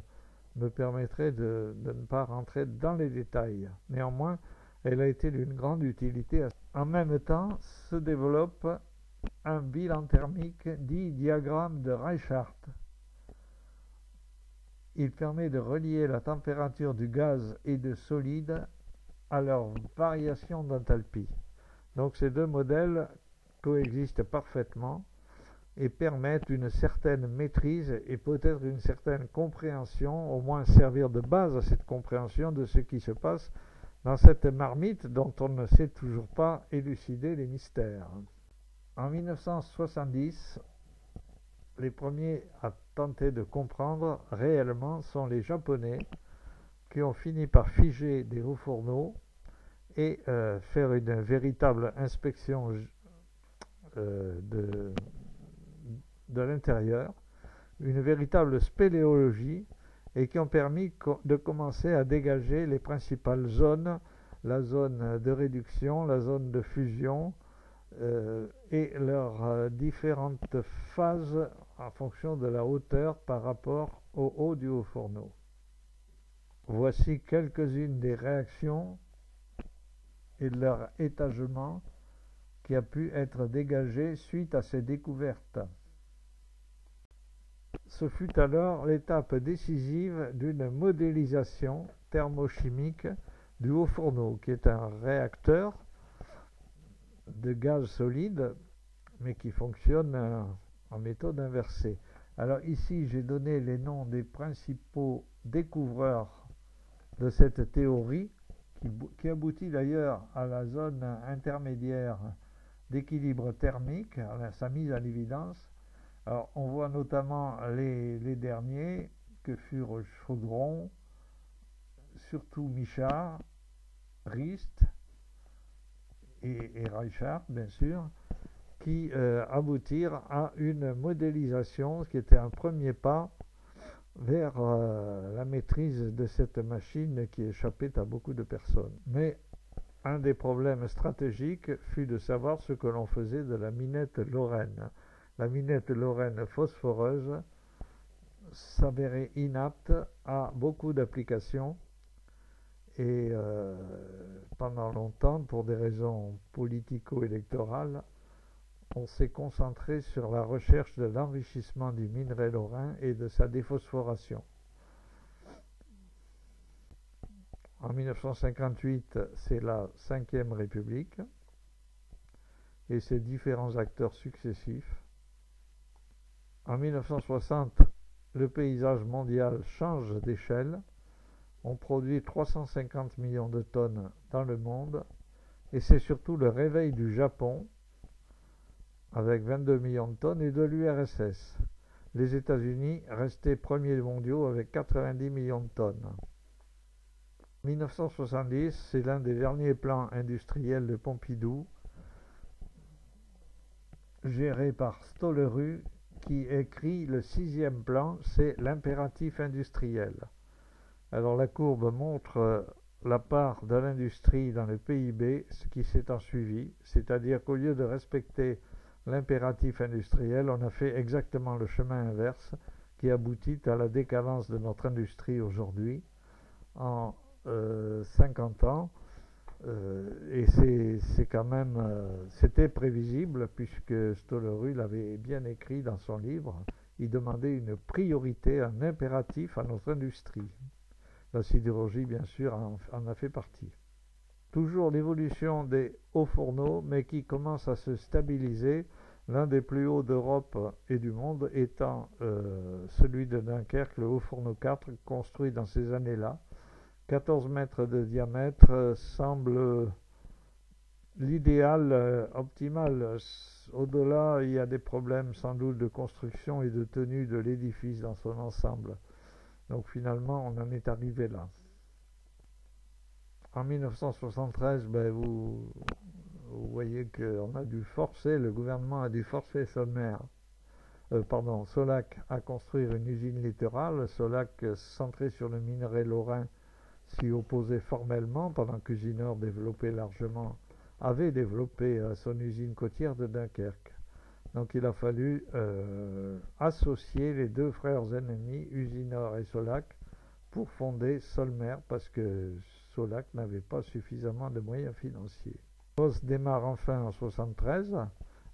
me permettrai de ne pas rentrer dans les détails. Néanmoins, elle a été d'une grande utilité. En même temps, se développe un bilan thermique dit diagramme de Reichhardt. Il permet de relier la température du gaz et du solide à leur variation d'enthalpie. Donc ces deux modèles coexistent parfaitement et permettent une certaine maîtrise et peut-être une certaine compréhension, au moins servir de base à cette compréhension de ce qui se passe dans cette marmite dont on ne sait toujours pas élucider les mystères. En 1970, les premiers à tenter de comprendre réellement sont les Japonais qui ont fini par figer des hauts fourneaux et faire une véritable inspection de l'intérieur, une véritable spéléologie, et qui ont permis de commencer à dégager les principales zones, la zone de réduction, la zone de fusion, et leurs différentes phases en fonction de la hauteur par rapport au haut du haut fourneau. Voici quelques-unes des réactions et de leur étagement qui a pu être dégagé suite à ces découvertes. Ce fut alors l'étape décisive d'une modélisation thermochimique du haut fourneau, qui est un réacteur de gaz solide, mais qui fonctionne en méthode inversée. Alors ici, j'ai donné les noms des principaux découvreurs de cette théorie, qui aboutit d'ailleurs à la zone intermédiaire d'équilibre thermique, sa mise à l'évidence. Alors, on voit notamment les derniers que furent Chaudron, surtout Michard, Rist et Reichhardt, bien sûr, qui aboutirent à une modélisation qui était un premier pas vers la maîtrise de cette machine qui échappait à beaucoup de personnes. Mais un des problèmes stratégiques fut de savoir ce que l'on faisait de la minette lorraine. La minette lorraine phosphoreuse s'avérait inapte à beaucoup d'applications et pendant longtemps, pour des raisons politico-électorales, on s'est concentré sur la recherche de l'enrichissement du minerai lorrain et de sa déphosphoration. En 1958, c'est la Ve République et ses différents acteurs successifs. En 1960, le paysage mondial change d'échelle. On produit 350 millions de tonnes dans le monde et c'est surtout le réveil du Japon avec 22 millions de tonnes et de l'URSS. Les États-Unis restaient premiers mondiaux avec 90 millions de tonnes. 1970, c'est l'un des derniers plans industriels de Pompidou, géré par Stolleru, qui écrit le 6e plan, c'est l'impératif industriel. Alors la courbe montre la part de l'industrie dans le PIB, ce qui s'est ensuivi, c'est-à-dire qu'au lieu de respecter l'impératif industriel, on a fait exactement le chemin inverse qui aboutit à la décadence de notre industrie aujourd'hui en 50 ans. Et c'est quand même, c'était prévisible puisque Stolleru l'avait bien écrit dans son livre. Il demandait une priorité, un impératif à notre industrie. La sidérurgie, bien sûr, en a fait partie. Toujours l'évolution des hauts fourneaux, mais qui commence à se stabiliser. L'un des plus hauts d'Europe et du monde étant celui de Dunkerque, le haut fourneau 4, construit dans ces années-là. 14 mètres de diamètre semble l'idéal optimal. Au-delà, il y a des problèmes sans doute de construction et de tenue de l'édifice dans son ensemble. Donc finalement, on en est arrivé là. En 1973, vous voyez qu'on a dû forcer, le gouvernement a dû forcer Solac à construire une usine littorale. Solac, centré sur le minerai lorrain, s'y opposait formellement, pendant qu'Usinor avait développé son usine côtière de Dunkerque. Donc il a fallu associer les deux frères ennemis, Usinor et Solac, pour fonder Solmer, parce que Solac n'avait pas suffisamment de moyens financiers. Foss démarre enfin en 1973.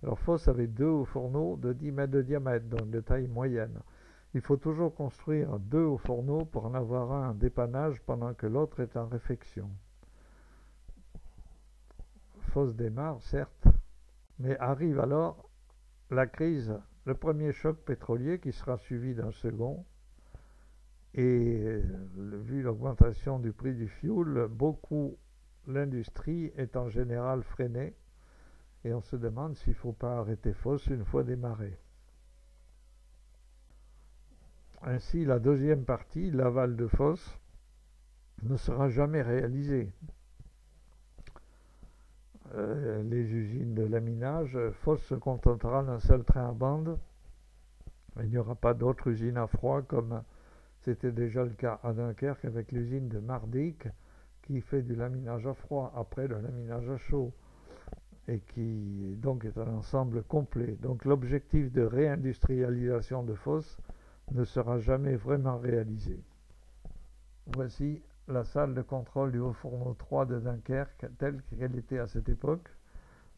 Alors Foss avait 2 hauts fourneaux de 10 mètres de diamètre, donc de taille moyenne. Il faut toujours construire 2 hauts fourneaux pour en avoir un en dépannage pendant que l'autre est en réfection. Foss démarre, certes, mais arrive alors la crise, le premier choc pétrolier qui sera suivi d'un second. Et vu l'augmentation du prix du fioul, l'industrie est en général freinée et on se demande s'il ne faut pas arrêter Foss une fois démarré. Ainsi, la deuxième partie, l'aval de Foss, ne sera jamais réalisée. Les usines de laminage, Foss se contentera d'un seul train à bande. Il n'y aura pas d'autres usines à froid comme c'était déjà le cas à Dunkerque avec l'usine de Mardyck qui fait du laminage à froid après le laminage à chaud et qui donc est un ensemble complet. Donc l'objectif de réindustrialisation de Foss ne sera jamais vraiment réalisé. Voici la salle de contrôle du haut fourneau 3 de Dunkerque telle qu'elle était à cette époque.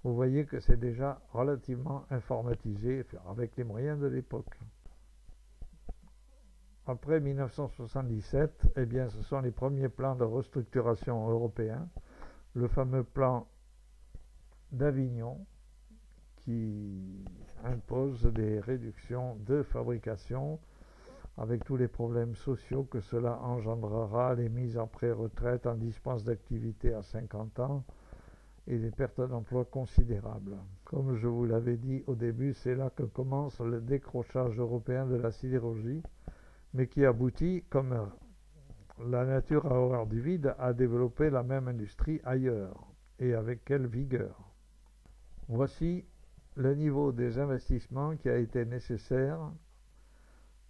Vous voyez que c'est déjà relativement informatisé avec les moyens de l'époque. Après 1977, ce sont les premiers plans de restructuration européens, le fameux plan d'Avignon qui impose des réductions de fabrication avec tous les problèmes sociaux que cela engendrera, les mises en pré-retraite, en dispense d'activité à 50 ans et des pertes d'emploi considérables. Comme je vous l'avais dit au début, c'est là que commence le décrochage européen de la sidérurgie, mais qui aboutit, comme la nature a horreur du vide, à développer la même industrie ailleurs, et avec quelle vigueur. Voici le niveau des investissements qui a été nécessaire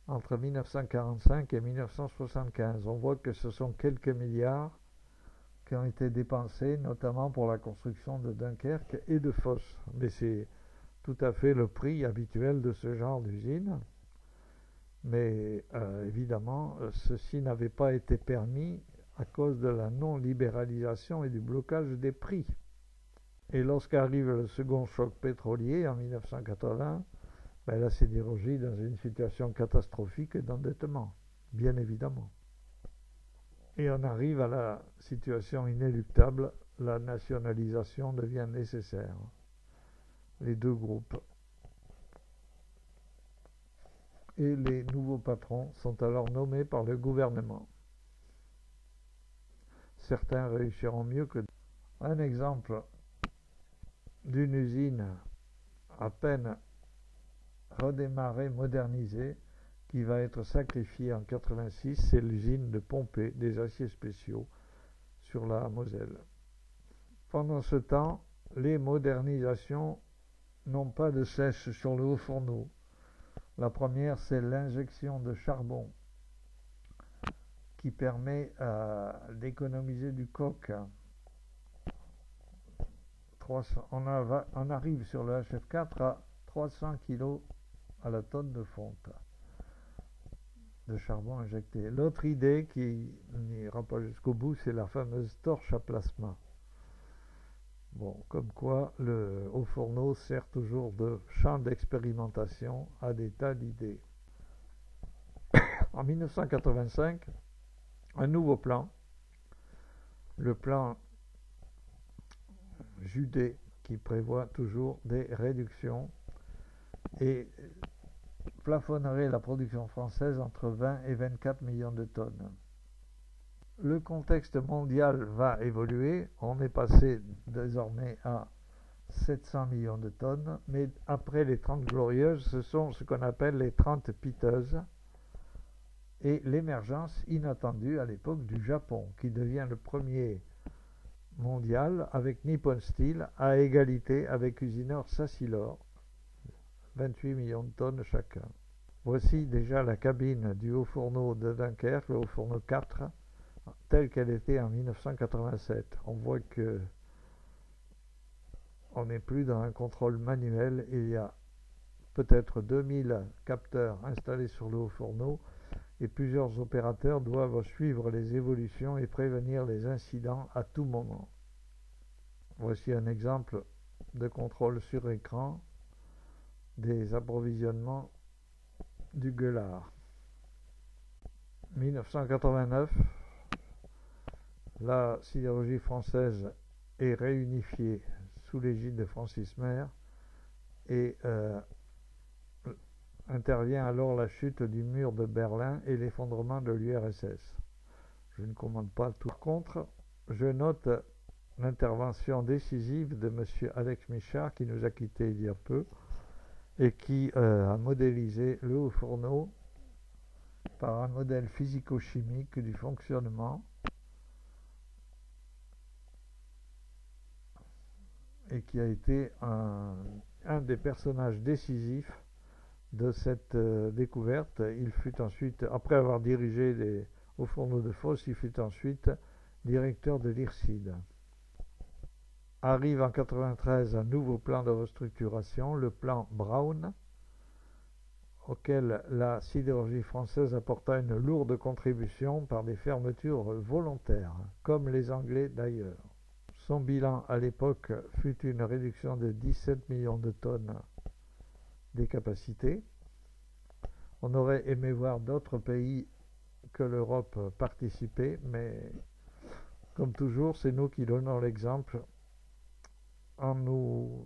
entre 1945 et 1975. On voit que ce sont quelques milliards qui ont été dépensés, notamment pour la construction de Dunkerque et de Fos. Mais c'est tout à fait le prix habituel de ce genre d'usine. Mais évidemment, ceci n'avait pas été permis à cause de la non-libéralisation et du blocage des prix. Et lorsqu'arrive le second choc pétrolier en 1980, la sidérurgie est dans une situation catastrophique d'endettement, bien évidemment. Et on arrive à la situation inéluctable, la nationalisation devient nécessaire. Les deux groupes. Et les nouveaux patrons sont alors nommés par le gouvernement. Certains réussiront mieux que d'autres. Un exemple d'une usine à peine redémarrée, modernisée, qui va être sacrifiée en 86, c'est l'usine de Pompée des aciers spéciaux sur la Moselle. Pendant ce temps, les modernisations n'ont pas de cesse sur le haut fourneau. La première, c'est l'injection de charbon qui permet d'économiser du coke. On arrive sur le HF4 à 300 kg à la tonne de fonte de charbon injecté. L'autre idée qui n'ira pas jusqu'au bout, c'est la fameuse torche à plasma. Bon, comme quoi le haut fourneau sert toujours de champ d'expérimentation à des tas d'idées. En 1985, un nouveau plan, le plan Judet, qui prévoit toujours des réductions et plafonnerait la production française entre 20 et 24 millions de tonnes. Le contexte mondial va évoluer, on est passé désormais à 700 millions de tonnes, mais après les 30 glorieuses, ce sont ce qu'on appelle les 30 piteuses, et l'émergence inattendue à l'époque du Japon, qui devient le premier mondial avec Nippon Steel à égalité avec Usinor Sassilor, 28 millions de tonnes chacun. Voici déjà la cabine du haut fourneau de Dunkerque, le haut fourneau 4, telle qu'elle était en 1987. On voit que on n'est plus dans un contrôle manuel, il y a peut-être 2000 capteurs installés sur le haut fourneau et plusieurs opérateurs doivent suivre les évolutions et prévenir les incidents à tout moment. Voici un exemple de contrôle sur écran des approvisionnements du gueulard. 1989, la sidérurgie française est réunifiée sous l'égide de Francis Maire et intervient alors la chute du mur de Berlin et l'effondrement de l'URSS. Je ne commande pas tout. Par contre, je note l'intervention décisive de M. Alex Michard, qui nous a quittés il y a peu, et qui a modélisé le haut fourneau par un modèle physico-chimique du fonctionnement et qui a été un des personnages décisifs de cette découverte. Il fut ensuite, après avoir dirigé les hauts fourneaux de Fos, il fut ensuite directeur de l'IRSID. Arrive en 1993 un nouveau plan de restructuration, le plan Brown, auquel la sidérurgie française apporta une lourde contribution par des fermetures volontaires, comme les Anglais d'ailleurs. Son bilan à l'époque fut une réduction de 17 millions de tonnes des capacités. On aurait aimé voir d'autres pays que l'Europe participer, mais comme toujours, c'est nous qui donnons l'exemple en nous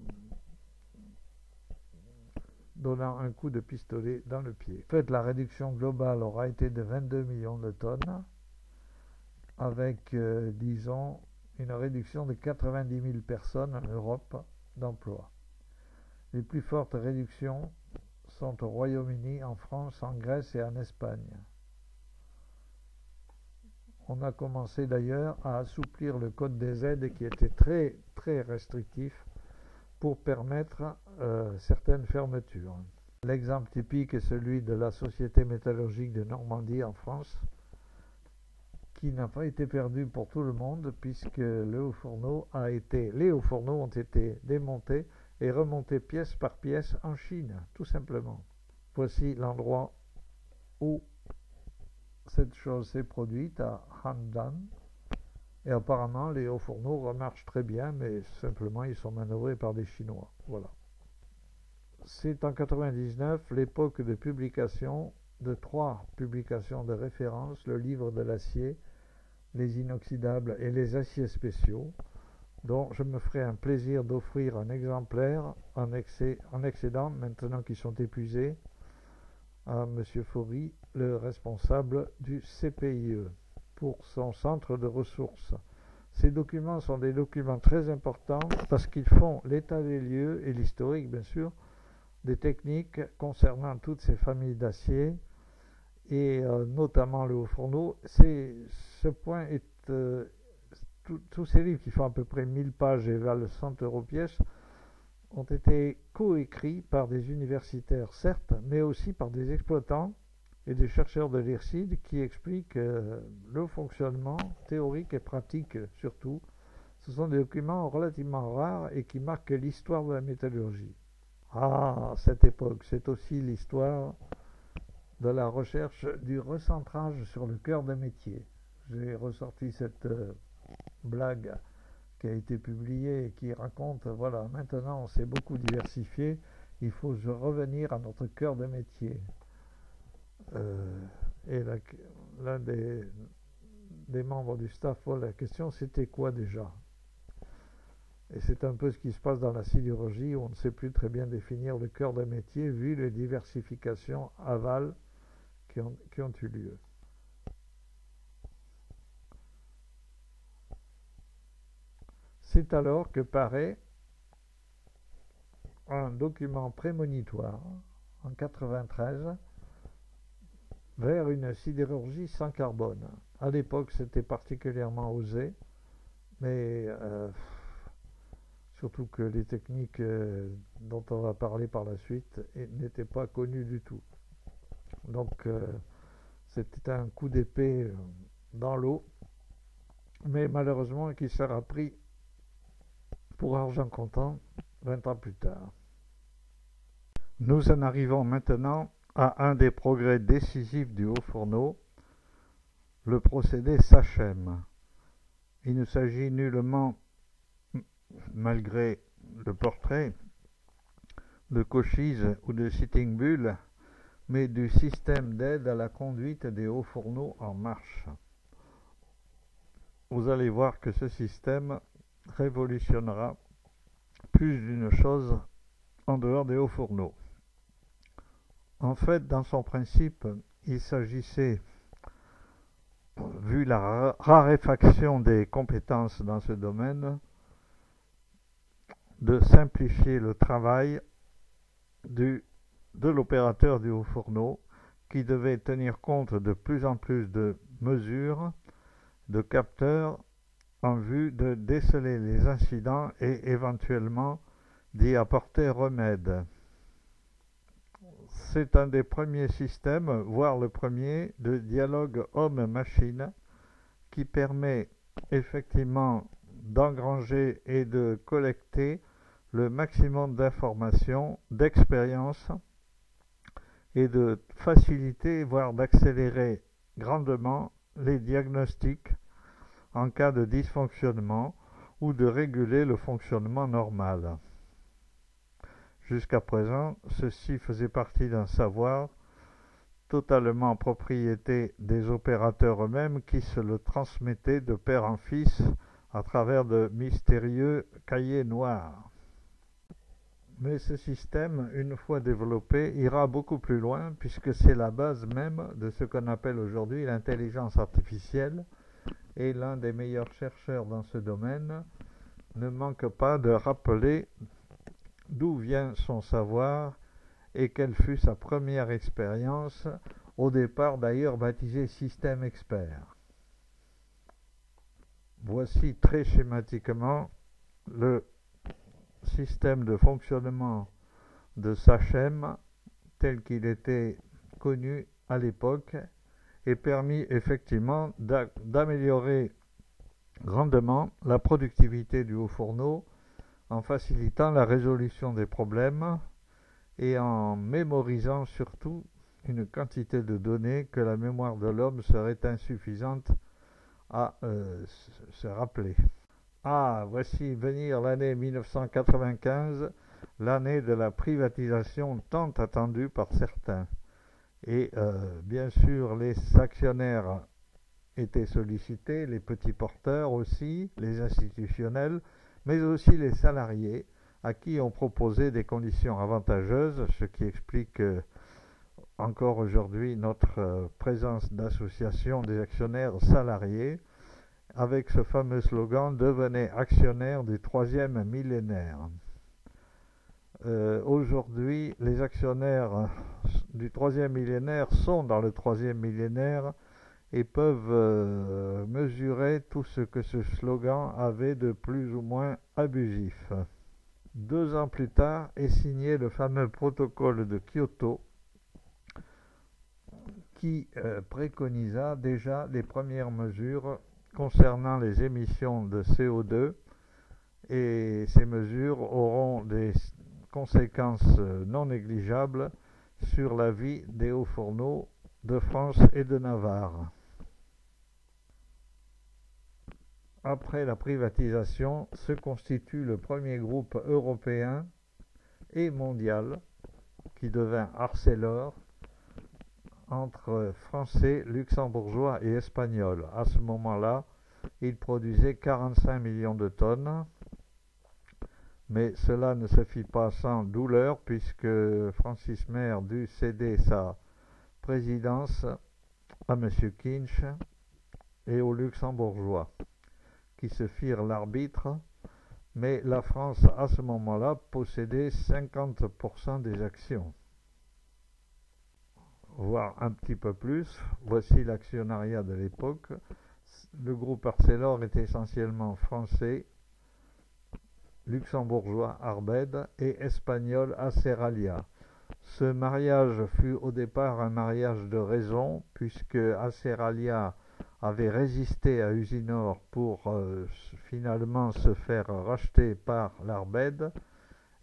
donnant un coup de pistolet dans le pied. En fait, la réduction globale aura été de 22 millions de tonnes, avec, disons, une réduction de 90 000 personnes en Europe d'emploi. Les plus fortes réductions sont au Royaume-Uni, en France, en Grèce et en Espagne. On a commencé d'ailleurs à assouplir le code des aides qui était très très restrictif pour permettre certaines fermetures. L'exemple typique est celui de la Société métallurgique de Normandie en France, qui n'a pas été perdu pour tout le monde puisque les hauts fourneaux ont été démontés et remontés pièce par pièce en Chine, tout simplement. Voici l'endroit où cette chose s'est produite, à Handan, et apparemment les hauts fourneaux remarchent très bien, mais simplement ils sont manœuvrés par des Chinois. Voilà. C'est en 99 l'époque de publication de 3 publications de référence, le livre de l'acier, les inoxydables et les aciers spéciaux, dont je me ferai un plaisir d'offrir un exemplaire en excédent, maintenant qu'ils sont épuisés, à M. Faury, le responsable du CPIE, pour son centre de ressources. Ces documents sont des documents très importants parce qu'ils font l'état des lieux et l'historique, bien sûr, des techniques concernant toutes ces familles d'acier et notamment le haut fourneau. Ce point est tous ces livres qui font à peu près 1000 pages et valent 100 € pièce ont été coécrits par des universitaires, certes, mais aussi par des exploitants et des chercheurs de l'IRSID qui expliquent le fonctionnement théorique et pratique surtout. Ce sont des documents relativement rares et qui marquent l'histoire de la métallurgie. Ah, cette époque, c'est aussi l'histoire de la recherche du recentrage sur le cœur de métier. J'ai ressorti cette blague qui a été publiée et qui raconte, voilà, maintenant on s'est beaucoup diversifié, il faut revenir à notre cœur de métier. Et l'un des membres du staff pose la question, c'était quoi déjà? Et c'est un peu ce qui se passe dans la sidérurgie où on ne sait plus très bien définir le cœur de métier vu les diversifications aval qui ont eu lieu. C'est alors que paraît un document prémonitoire en 1993 vers une sidérurgie sans carbone. À l'époque, c'était particulièrement osé, mais surtout que les techniques dont on va parler par la suite n'étaient pas connues du tout. Donc c'était un coup d'épée dans l'eau, mais malheureusement qui sera pris pour argent comptant 20 ans plus tard. Nous en arrivons maintenant à un des progrès décisifs du haut fourneau, le procédé Sachem. Il ne s'agit nullement, malgré le portrait, de Cochise ou de Sitting Bull, mais du système d'aide à la conduite des hauts fourneaux en marche. Vous allez voir que ce système révolutionnera plus d'une chose en dehors des hauts fourneaux. En fait, dans son principe, il s'agissait, vu la raréfaction des compétences dans ce domaine, de simplifier le travail de l'opérateur du haut fourneau qui devait tenir compte de plus en plus de mesures, de capteurs en vue de déceler les incidents et éventuellement d'y apporter remède. C'est un des premiers systèmes, voire le premier, de dialogue homme-machine qui permet effectivement d'engranger et de collecter le maximum d'informations, d'expériences et de faciliter, voire d'accélérer grandement les diagnostics en cas de dysfonctionnement ou de réguler le fonctionnement normal. Jusqu'à présent, ceci faisait partie d'un savoir totalement propriété des opérateurs eux-mêmes qui se le transmettaient de père en fils à travers de mystérieux cahiers noirs. Mais ce système, une fois développé, ira beaucoup plus loin puisque c'est la base même de ce qu'on appelle aujourd'hui l'intelligence artificielle et l'un des meilleurs chercheurs dans ce domaine, ne manque pas de rappeler d'où vient son savoir et quelle fut sa première expérience, au départ d'ailleurs baptisée système expert. Voici très schématiquement le système de fonctionnement de Sachem tel qu'il était connu à l'époque et permis effectivement d'améliorer grandement la productivité du haut fourneau en facilitant la résolution des problèmes et en mémorisant surtout une quantité de données que la mémoire de l'homme serait insuffisante à se rappeler. Ah, voici venir l'année 1995, l'année de la privatisation tant attendue par certains. Et bien sûr, les actionnaires étaient sollicités, les petits porteurs aussi, les institutionnels, mais aussi les salariés, à qui on proposait des conditions avantageuses, ce qui explique encore aujourd'hui notre présence d'association des actionnaires salariés, avec ce fameux slogan « Devenez actionnaire du troisième millénaire ». Aujourd'hui, les actionnaires du troisième millénaire sont dans le troisième millénaire et peuvent mesurer tout ce que ce slogan avait de plus ou moins abusif. 2 ans plus tard est signé le fameux protocole de Kyoto qui préconisa déjà les premières mesures concernant les émissions de CO2 et ces mesures auront des conséquences non négligeables sur la vie des hauts fourneaux de France et de Navarre. Après la privatisation, se constitue le premier groupe européen et mondial qui devint Arcelor entre Français, Luxembourgeois et Espagnols. À ce moment-là, il produisait 45 millions de tonnes, mais cela ne se fit pas sans douleur puisque Francis Maire dut céder sa présidence à M. Kinch et aux Luxembourgeois, qui se firent l'arbitre, mais la France à ce moment-là possédait 50% des actions, voire un petit peu plus. Voici l'actionnariat de l'époque. Le groupe Arcelor est essentiellement français, luxembourgeois Arbed et espagnol Aceralia. Ce mariage fut au départ un mariage de raison, puisque Aceralia avait résisté à Usinor pour finalement se faire racheter par l'Arbed,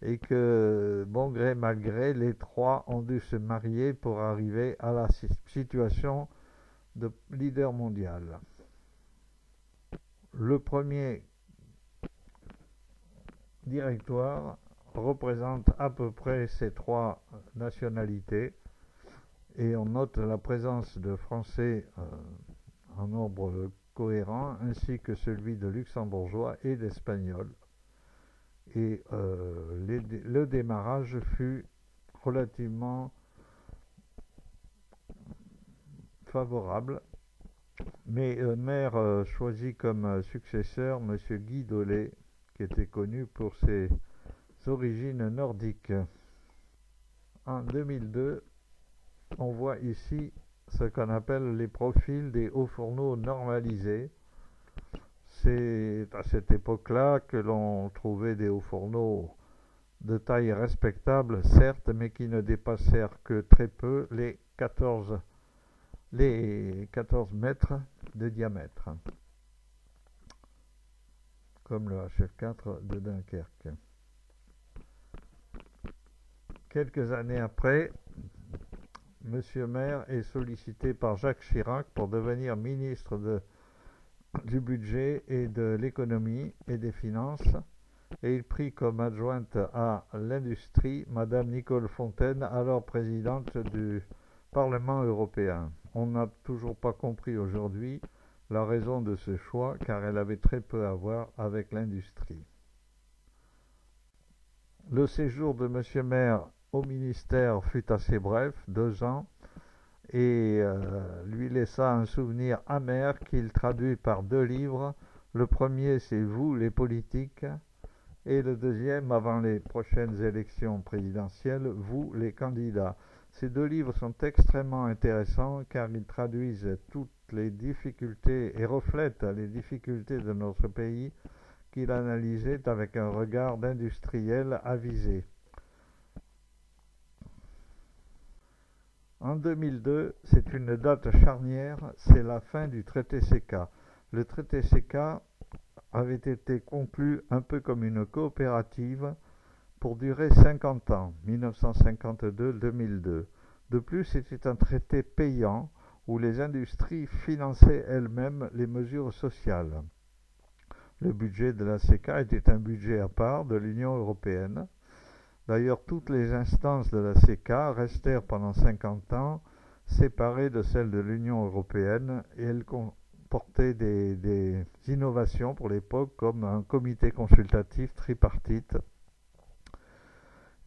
et que, bon gré mal gré, les trois ont dû se marier pour arriver à la situation de leader mondial. Le premier directoire représente à peu près ces 3 nationalités et on note la présence de Français en nombre cohérent ainsi que celui de Luxembourgeois et d'Espagnols. Et le démarrage fut relativement favorable, mais Maire choisit comme successeur M. Guy Dolé, qui était connu pour ses origines nordiques. En 2002, on voit ici ce qu'on appelle les profils des hauts fourneaux normalisés. C'est à cette époque-là que l'on trouvait des hauts fourneaux de taille respectable, certes, mais qui ne dépassèrent que très peu les 14 mètres de diamètre, comme le HF4 de Dunkerque. Quelques années après, M. Maire est sollicité par Jacques Chirac pour devenir ministre du budget et de l'économie et des finances, et il prit comme adjointe à l'industrie Madame Nicole Fontaine, alors présidente du Parlement européen. On n'a toujours pas compris aujourd'hui la raison de ce choix, car elle avait très peu à voir avec l'industrie. Le séjour de M. Maire au ministère fut assez bref, 2 ans, et lui laissa un souvenir amer qu'il traduit par 2 livres. Le premier, c'est Vous les politiques, et le deuxième, avant les prochaines élections présidentielles, Vous les candidats. Ces 2 livres sont extrêmement intéressants car ils traduisent toutes les difficultés et reflètent les difficultés de notre pays qu'il analysait avec un regard d'industriel avisé. En 2002, c'est une date charnière, c'est la fin du traité CECA. Le traité CECA avait été conclu un peu comme une coopérative pour durer 50 ans, 1952-2002. De plus, c'était un traité payant où les industries finançaient elles-mêmes les mesures sociales. Le budget de la CECA était un budget à part de l'Union européenne. D'ailleurs, toutes les instances de la CECA restèrent pendant 50 ans séparées de celles de l'Union européenne et elles comportaient des innovations pour l'époque comme un comité consultatif tripartite.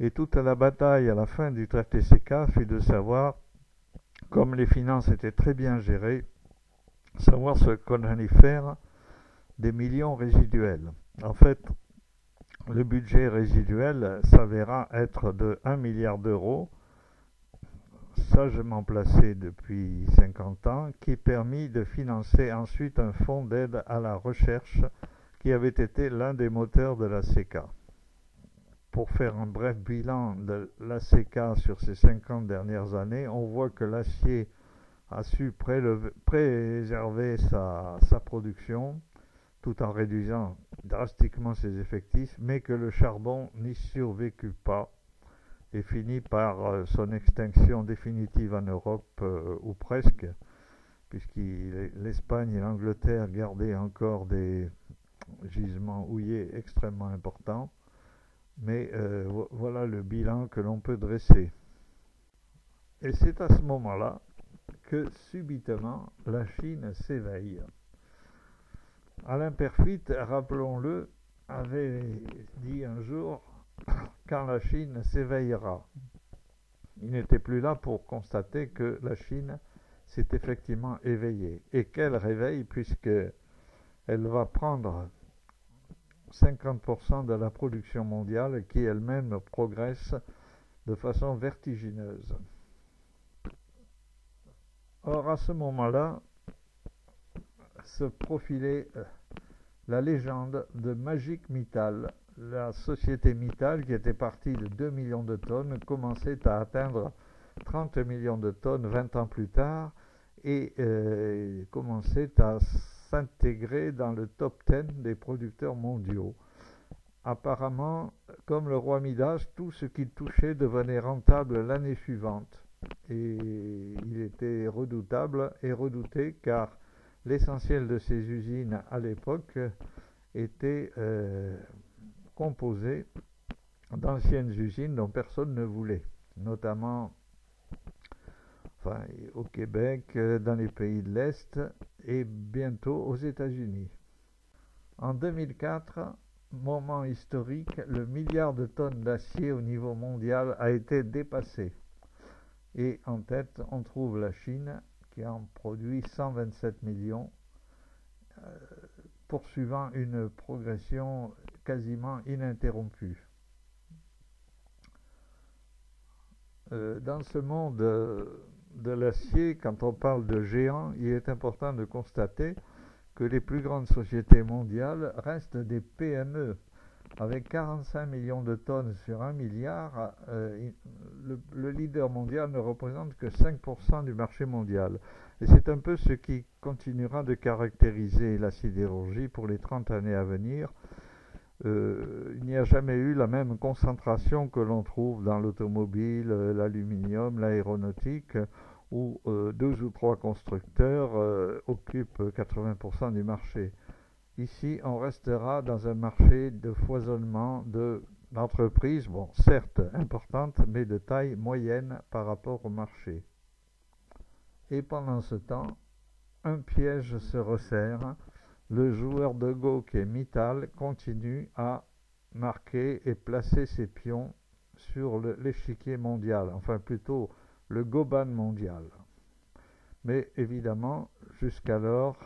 Et toute la bataille à la fin du traité CECA fut de savoir, comme les finances étaient très bien gérées, savoir ce qu'on allait faire des millions résiduels. En fait, le budget résiduel s'avéra être de 1 milliard d'euros, sagement placé depuis 50 ans, qui permit de financer ensuite un fonds d'aide à la recherche qui avait été l'un des moteurs de la CECA. Pour faire un bref bilan de la CECA sur ces 50 dernières années, on voit que l'acier a su préserver sa production tout en réduisant drastiquement ses effectifs, mais que le charbon n'y survécut pas et finit par son extinction définitive en Europe, ou presque, puisque l'Espagne et l'Angleterre gardaient encore des gisements houillers extrêmement importants. Mais voilà le bilan que l'on peut dresser. Et c'est à ce moment-là que subitement la Chine s'éveille. Alain Peyrefitte, rappelons-le, avait dit un jour « quand la Chine s'éveillera ». Il n'était plus là pour constater que la Chine s'est effectivement éveillée. Et quel réveil, puisqu'elle va prendre 50% de la production mondiale qui elle-même progresse de façon vertigineuse. Or, à ce moment-là, se profilait la légende de Magic Mittal. La société Mittal, qui était partie de 2 millions de tonnes, commençait à atteindre 30 millions de tonnes 20 ans plus tard et commençait à s'intégrer dans le top 10 des producteurs mondiaux. Apparemment, comme le roi Midas, tout ce qu'il touchait devenait rentable l'année suivante. Et il était redoutable et redouté car l'essentiel de ces usines à l'époque était composé d'anciennes usines dont personne ne voulait, notamment au Québec, dans les pays de l'Est et bientôt aux États-Unis. En 2004, moment historique, le milliard de tonnes d'acier au niveau mondial a été dépassé. Et en tête, on trouve la Chine qui en produit 127 millions, poursuivant une progression quasiment ininterrompue. Dans ce monde de l'acier, quand on parle de géants, il est important de constater que les plus grandes sociétés mondiales restent des PME. Avec 45 millions de tonnes sur 1 milliard, le leader mondial ne représente que 5% du marché mondial. Et c'est un peu ce qui continuera de caractériser la sidérurgie pour les 30 années à venir. Il n'y a jamais eu la même concentration que l'on trouve dans l'automobile, l'aluminium, l'aéronautique, où 2 ou 3 constructeurs occupent 80% du marché. Ici, on restera dans un marché de foisonnement d'entreprises, bon, certes importantes, mais de taille moyenne par rapport au marché. Et pendant ce temps, un piège se resserre. Le joueur de Go qui est Mittal continue à marquer et placer ses pions sur l'échiquier mondial, enfin plutôt le Goban mondial. Mais évidemment, jusqu'alors,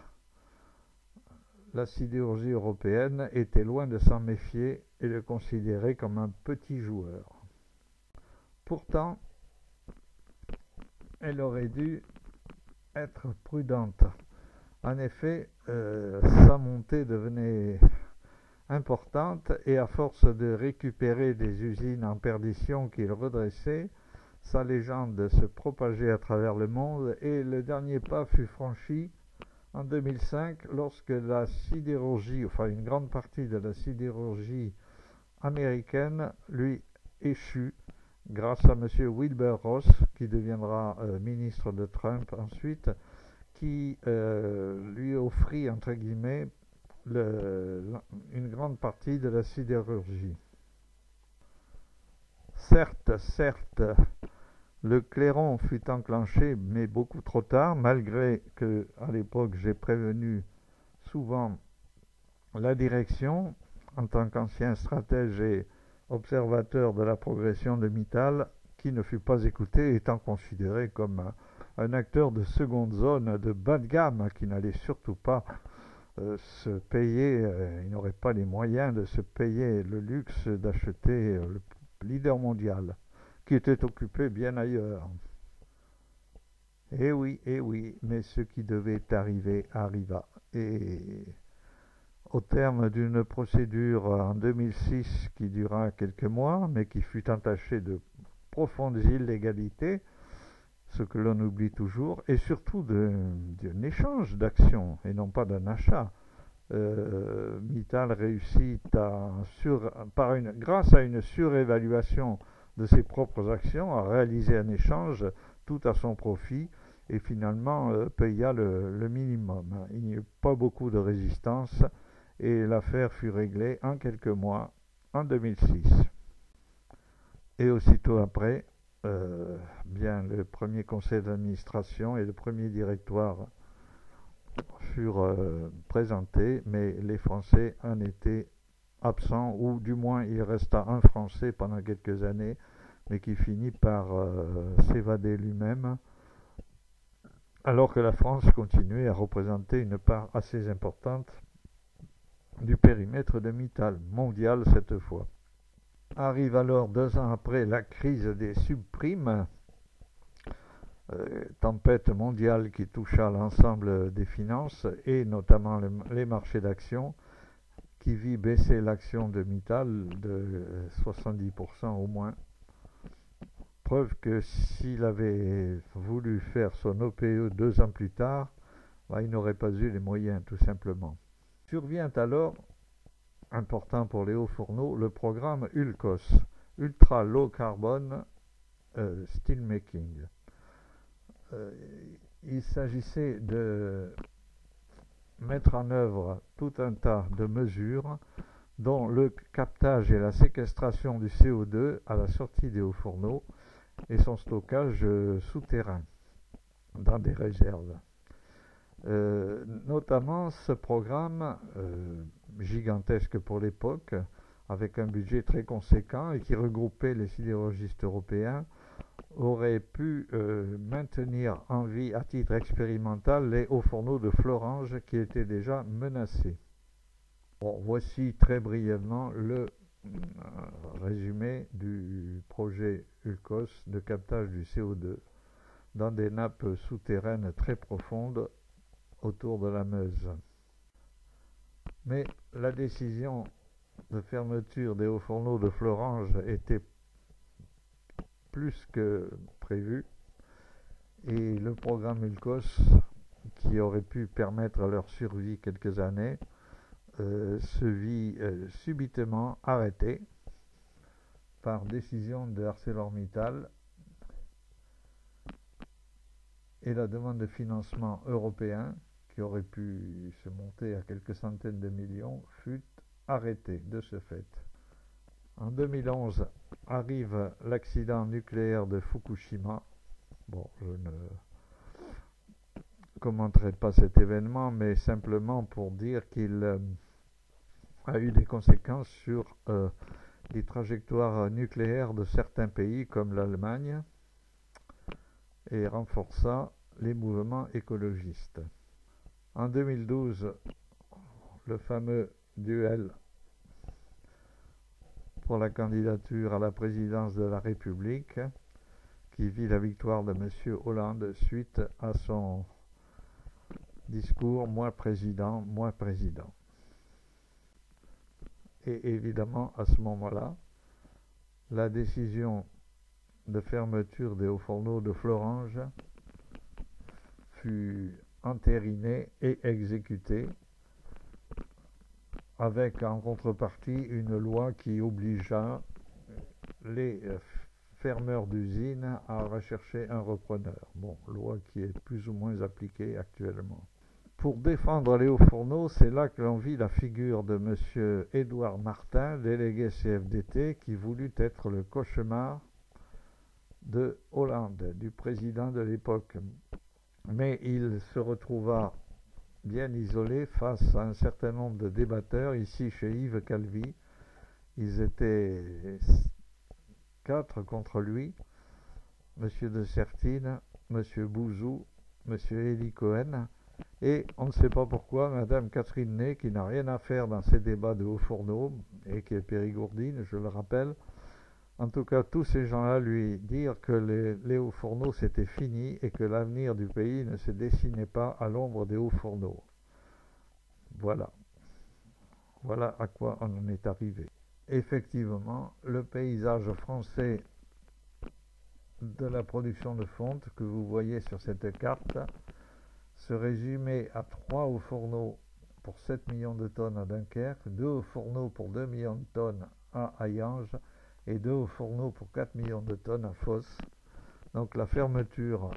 la sidérurgie européenne était loin de s'en méfier et le considérait comme un petit joueur. Pourtant, elle aurait dû être prudente. En effet, sa montée devenait importante et à force de récupérer des usines en perdition qu'il redressait, sa légende se propageait à travers le monde et le dernier pas fut franchi en 2005 lorsque la sidérurgie, enfin une grande partie de la sidérurgie américaine lui échut grâce à M. Wilbur Ross, qui deviendra ministre de Trump ensuite, qui lui offrit, entre guillemets, une grande partie de la sidérurgie. Certes, le clairon fut enclenché, mais beaucoup trop tard, malgré que, à l'époque, j'ai prévenu souvent la direction, en tant qu'ancien stratège et observateur de la progression de Mittal, qui ne fut pas écouté, étant considéré comme un acteur de seconde zone, de bas de gamme, qui n'allait surtout pas se payer, il n'aurait pas les moyens de se payer le luxe d'acheter le leader mondial, qui était occupé bien ailleurs. Eh oui, mais ce qui devait arriver arriva. Et au terme d'une procédure en 2006 qui dura quelques mois, mais qui fut entachée de profondes illégalités, ce que l'on oublie toujours, et surtout d'un échange d'actions et non pas d'un achat. Mittal réussit grâce à une surévaluation de ses propres actions à réaliser un échange tout à son profit et finalement paya le minimum. Il n'y eut pas beaucoup de résistance et l'affaire fut réglée en quelques mois en 2006. Et aussitôt après, bien le premier conseil d'administration et le premier directoire furent présentés, mais les Français en étaient absents, ou du moins il resta un Français pendant quelques années, mais qui finit par s'évader lui-même, alors que la France continuait à représenter une part assez importante du périmètre de Mittal, mondial cette fois. Arrive alors 2 ans après la crise des subprimes, tempête mondiale qui toucha l'ensemble des finances et notamment les marchés d'actions, qui vit baisser l'action de Mittal de 70% au moins. Preuve que s'il avait voulu faire son OPE 2 ans plus tard, il n'aurait pas eu les moyens tout simplement. Survient alors, important pour les hauts fourneaux, le programme ULCOS, Ultra Low Carbon Steelmaking. Il s'agissait de mettre en œuvre tout un tas de mesures dont le captage et la séquestration du CO2 à la sortie des hauts fourneaux et son stockage souterrain dans des réserves. Notamment ce programme gigantesque pour l'époque, avec un budget très conséquent et qui regroupait les sidérurgistes européens, aurait pu maintenir en vie à titre expérimental les hauts fourneaux de Florange qui étaient déjà menacés. Bon, voici très brièvement le résumé du projet ULCOS de captage du CO2 dans des nappes souterraines très profondes autour de la Meuse. Mais la décision de fermeture des hauts fourneaux de Florange était plus que prévu et le programme ULCOS, qui aurait pu permettre leur survie quelques années, se vit subitement arrêté par décision de ArcelorMittal, et la demande de financement européen, qui aurait pu se monter à quelques centaines de millions, fut arrêtée de ce fait. En 2011 arrive l'accident nucléaire de Fukushima. Bon, je ne commenterai pas cet événement, mais simplement pour dire qu'il a eu des conséquences sur les trajectoires nucléaires de certains pays comme l'Allemagne et renforça les mouvements écologistes. En 2012, le fameux duel pour la candidature à la présidence de la République, qui vit la victoire de M. Hollande suite à son discours « Moi président, moi président ». Et évidemment, à ce moment-là, la décision de fermeture des hauts-fourneaux de Florange fut entérinée et exécutée, avec en contrepartie une loi qui obligea les fermeurs d'usines à rechercher un repreneur. Bon, loi qui est plus ou moins appliquée actuellement. Pour défendre les hauts-fourneaux, c'est là que l'on vit la figure de M. Édouard Martin, délégué CFDT, qui voulut être le cauchemar de Hollande, du président de l'époque. Mais il se retrouva bien isolé face à un certain nombre de débatteurs, ici chez Yves Calvi. Ils étaient 4 contre lui, M. de Sertine, M. Bouzou, M. Élie Cohen, et on ne sait pas pourquoi, Mme Catherine Ney, qui n'a rien à faire dans ces débats de hauts-fourneaux, et qui est périgourdine, je le rappelle. En tout cas, tous ces gens-là lui dirent que les hauts-fourneaux c'était fini et que l'avenir du pays ne se dessinait pas à l'ombre des hauts-fourneaux. Voilà. Voilà à quoi on en est arrivé. Effectivement, le paysage français de la production de fonte que vous voyez sur cette carte se résumait à 3 hauts-fourneaux pour 7 millions de tonnes à Dunkerque, 2 hauts-fourneaux pour 2 millions de tonnes à Hayange et 2 hauts-fourneaux pour 4 millions de tonnes à Fos. Donc la fermeture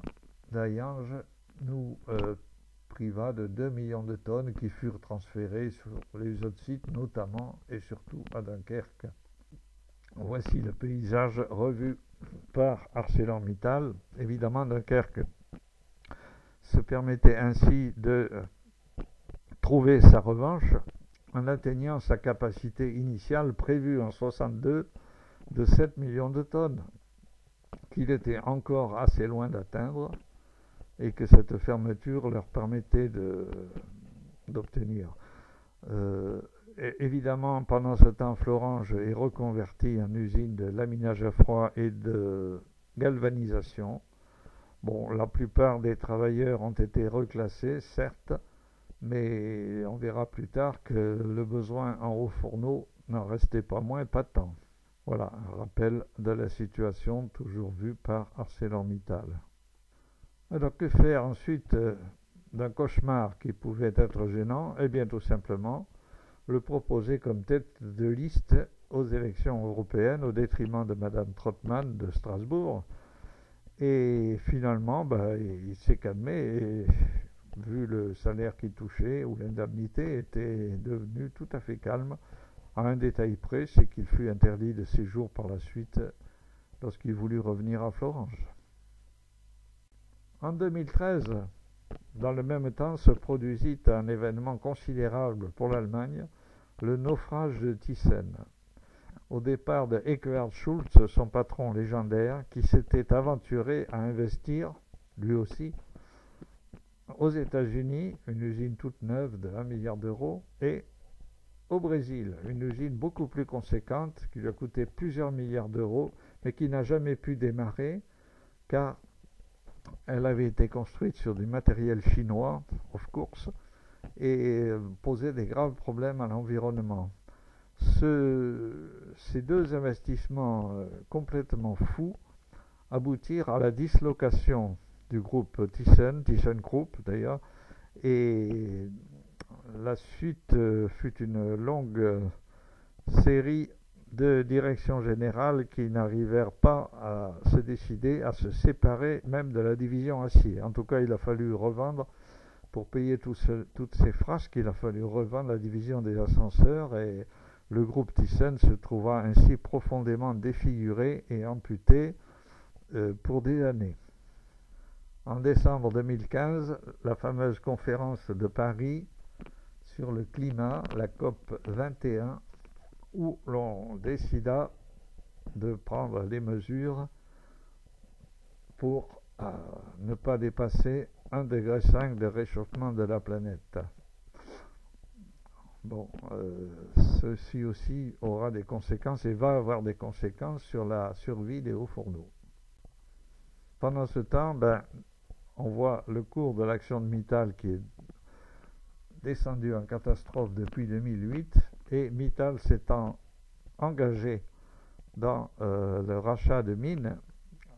d'Hayange nous priva de 2 millions de tonnes qui furent transférées sur les autres sites, notamment et surtout à Dunkerque. Voici le paysage revu par ArcelorMittal. Évidemment, Dunkerque se permettait ainsi de trouver sa revanche en atteignant sa capacité initiale prévue en 62 de 7 millions de tonnes, qu'il était encore assez loin d'atteindre et que cette fermeture leur permettait d'obtenir. Évidemment, pendant ce temps, Florange est reconvertie en usine de laminage à froid et de galvanisation. Bon, la plupart des travailleurs ont été reclassés, certes, mais on verra plus tard que le besoin en hauts fourneaux n'en restait pas moins patent. Voilà, un rappel de la situation toujours vue par ArcelorMittal. Alors que faire ensuite d'un cauchemar qui pouvait être gênant? Eh bien tout simplement le proposer comme tête de liste aux élections européennes au détriment de Mme Trottmann de Strasbourg. Et finalement, il s'est calmé et vu le salaire qu'il touchait ou l'indemnité était devenu tout à fait calme. À un détail près, c'est qu'il fut interdit de séjour par la suite lorsqu'il voulut revenir à Florange. En 2013, dans le même temps, se produisit un événement considérable pour l'Allemagne, le naufrage de Thyssen. Au départ de Eckhard Schultz, son patron légendaire, qui s'était aventuré à investir, lui aussi, aux États-Unis, une usine toute neuve de 1 milliard d'euros, et au Brésil, une usine beaucoup plus conséquente qui lui a coûté plusieurs milliards d'euros, mais qui n'a jamais pu démarrer car elle avait été construite sur du matériel chinois, of course, et posait des graves problèmes à l'environnement. Ces 2 investissements complètement fous aboutirent à la dislocation du groupe ThyssenKrupp d'ailleurs, et la suite fut une longue série de directions générales qui n'arrivèrent pas à se décider à se séparer même de la division acier. En tout cas, il a fallu revendre, pour payer toutes ces frasques, il a fallu revendre la division des ascenseurs et le groupe Thyssen se trouva ainsi profondément défiguré et amputé pour des années. En décembre 2015, la fameuse conférence de Paris sur le climat, la COP 21, où l'on décida de prendre les mesures pour à ne pas dépasser 1,5 degré de réchauffement de la planète. Bon, ceci aussi aura des conséquences et va avoir des conséquences sur la survie des hauts fourneaux. Pendant ce temps, on voit le cours de l'action de Mittal qui est descendu en catastrophe depuis 2008 et Mittal s'étant engagé dans le rachat de mines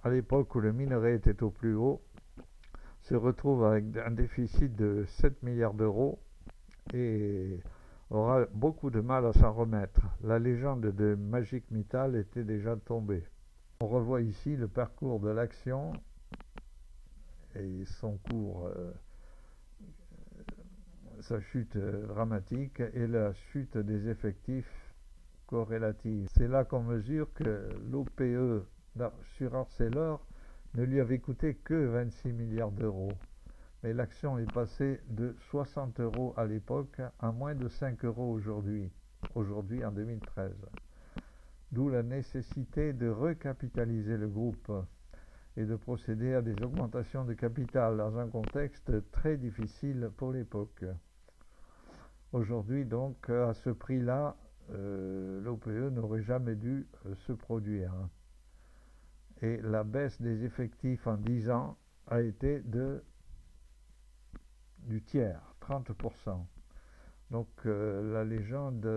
à l'époque où le minerai était au plus haut, se retrouve avec un déficit de 7 milliards d'euros et aura beaucoup de mal à s'en remettre. La légende de Magic Mittal était déjà tombée. On revoit ici le parcours de l'action et son cours, sa chute dramatique et la chute des effectifs corrélative. C'est là qu'on mesure que l'OPE sur Arcelor ne lui avait coûté que 26 milliards d'euros. Mais l'action est passée de 60 euros à l'époque à moins de 5 euros aujourd'hui en 2013. D'où la nécessité de recapitaliser le groupe et de procéder à des augmentations de capital dans un contexte très difficile pour l'époque. Aujourd'hui donc, à ce prix-là, l'OPE n'aurait jamais dû se produire. Et la baisse des effectifs en 10 ans a été du tiers, 30%. Donc la légende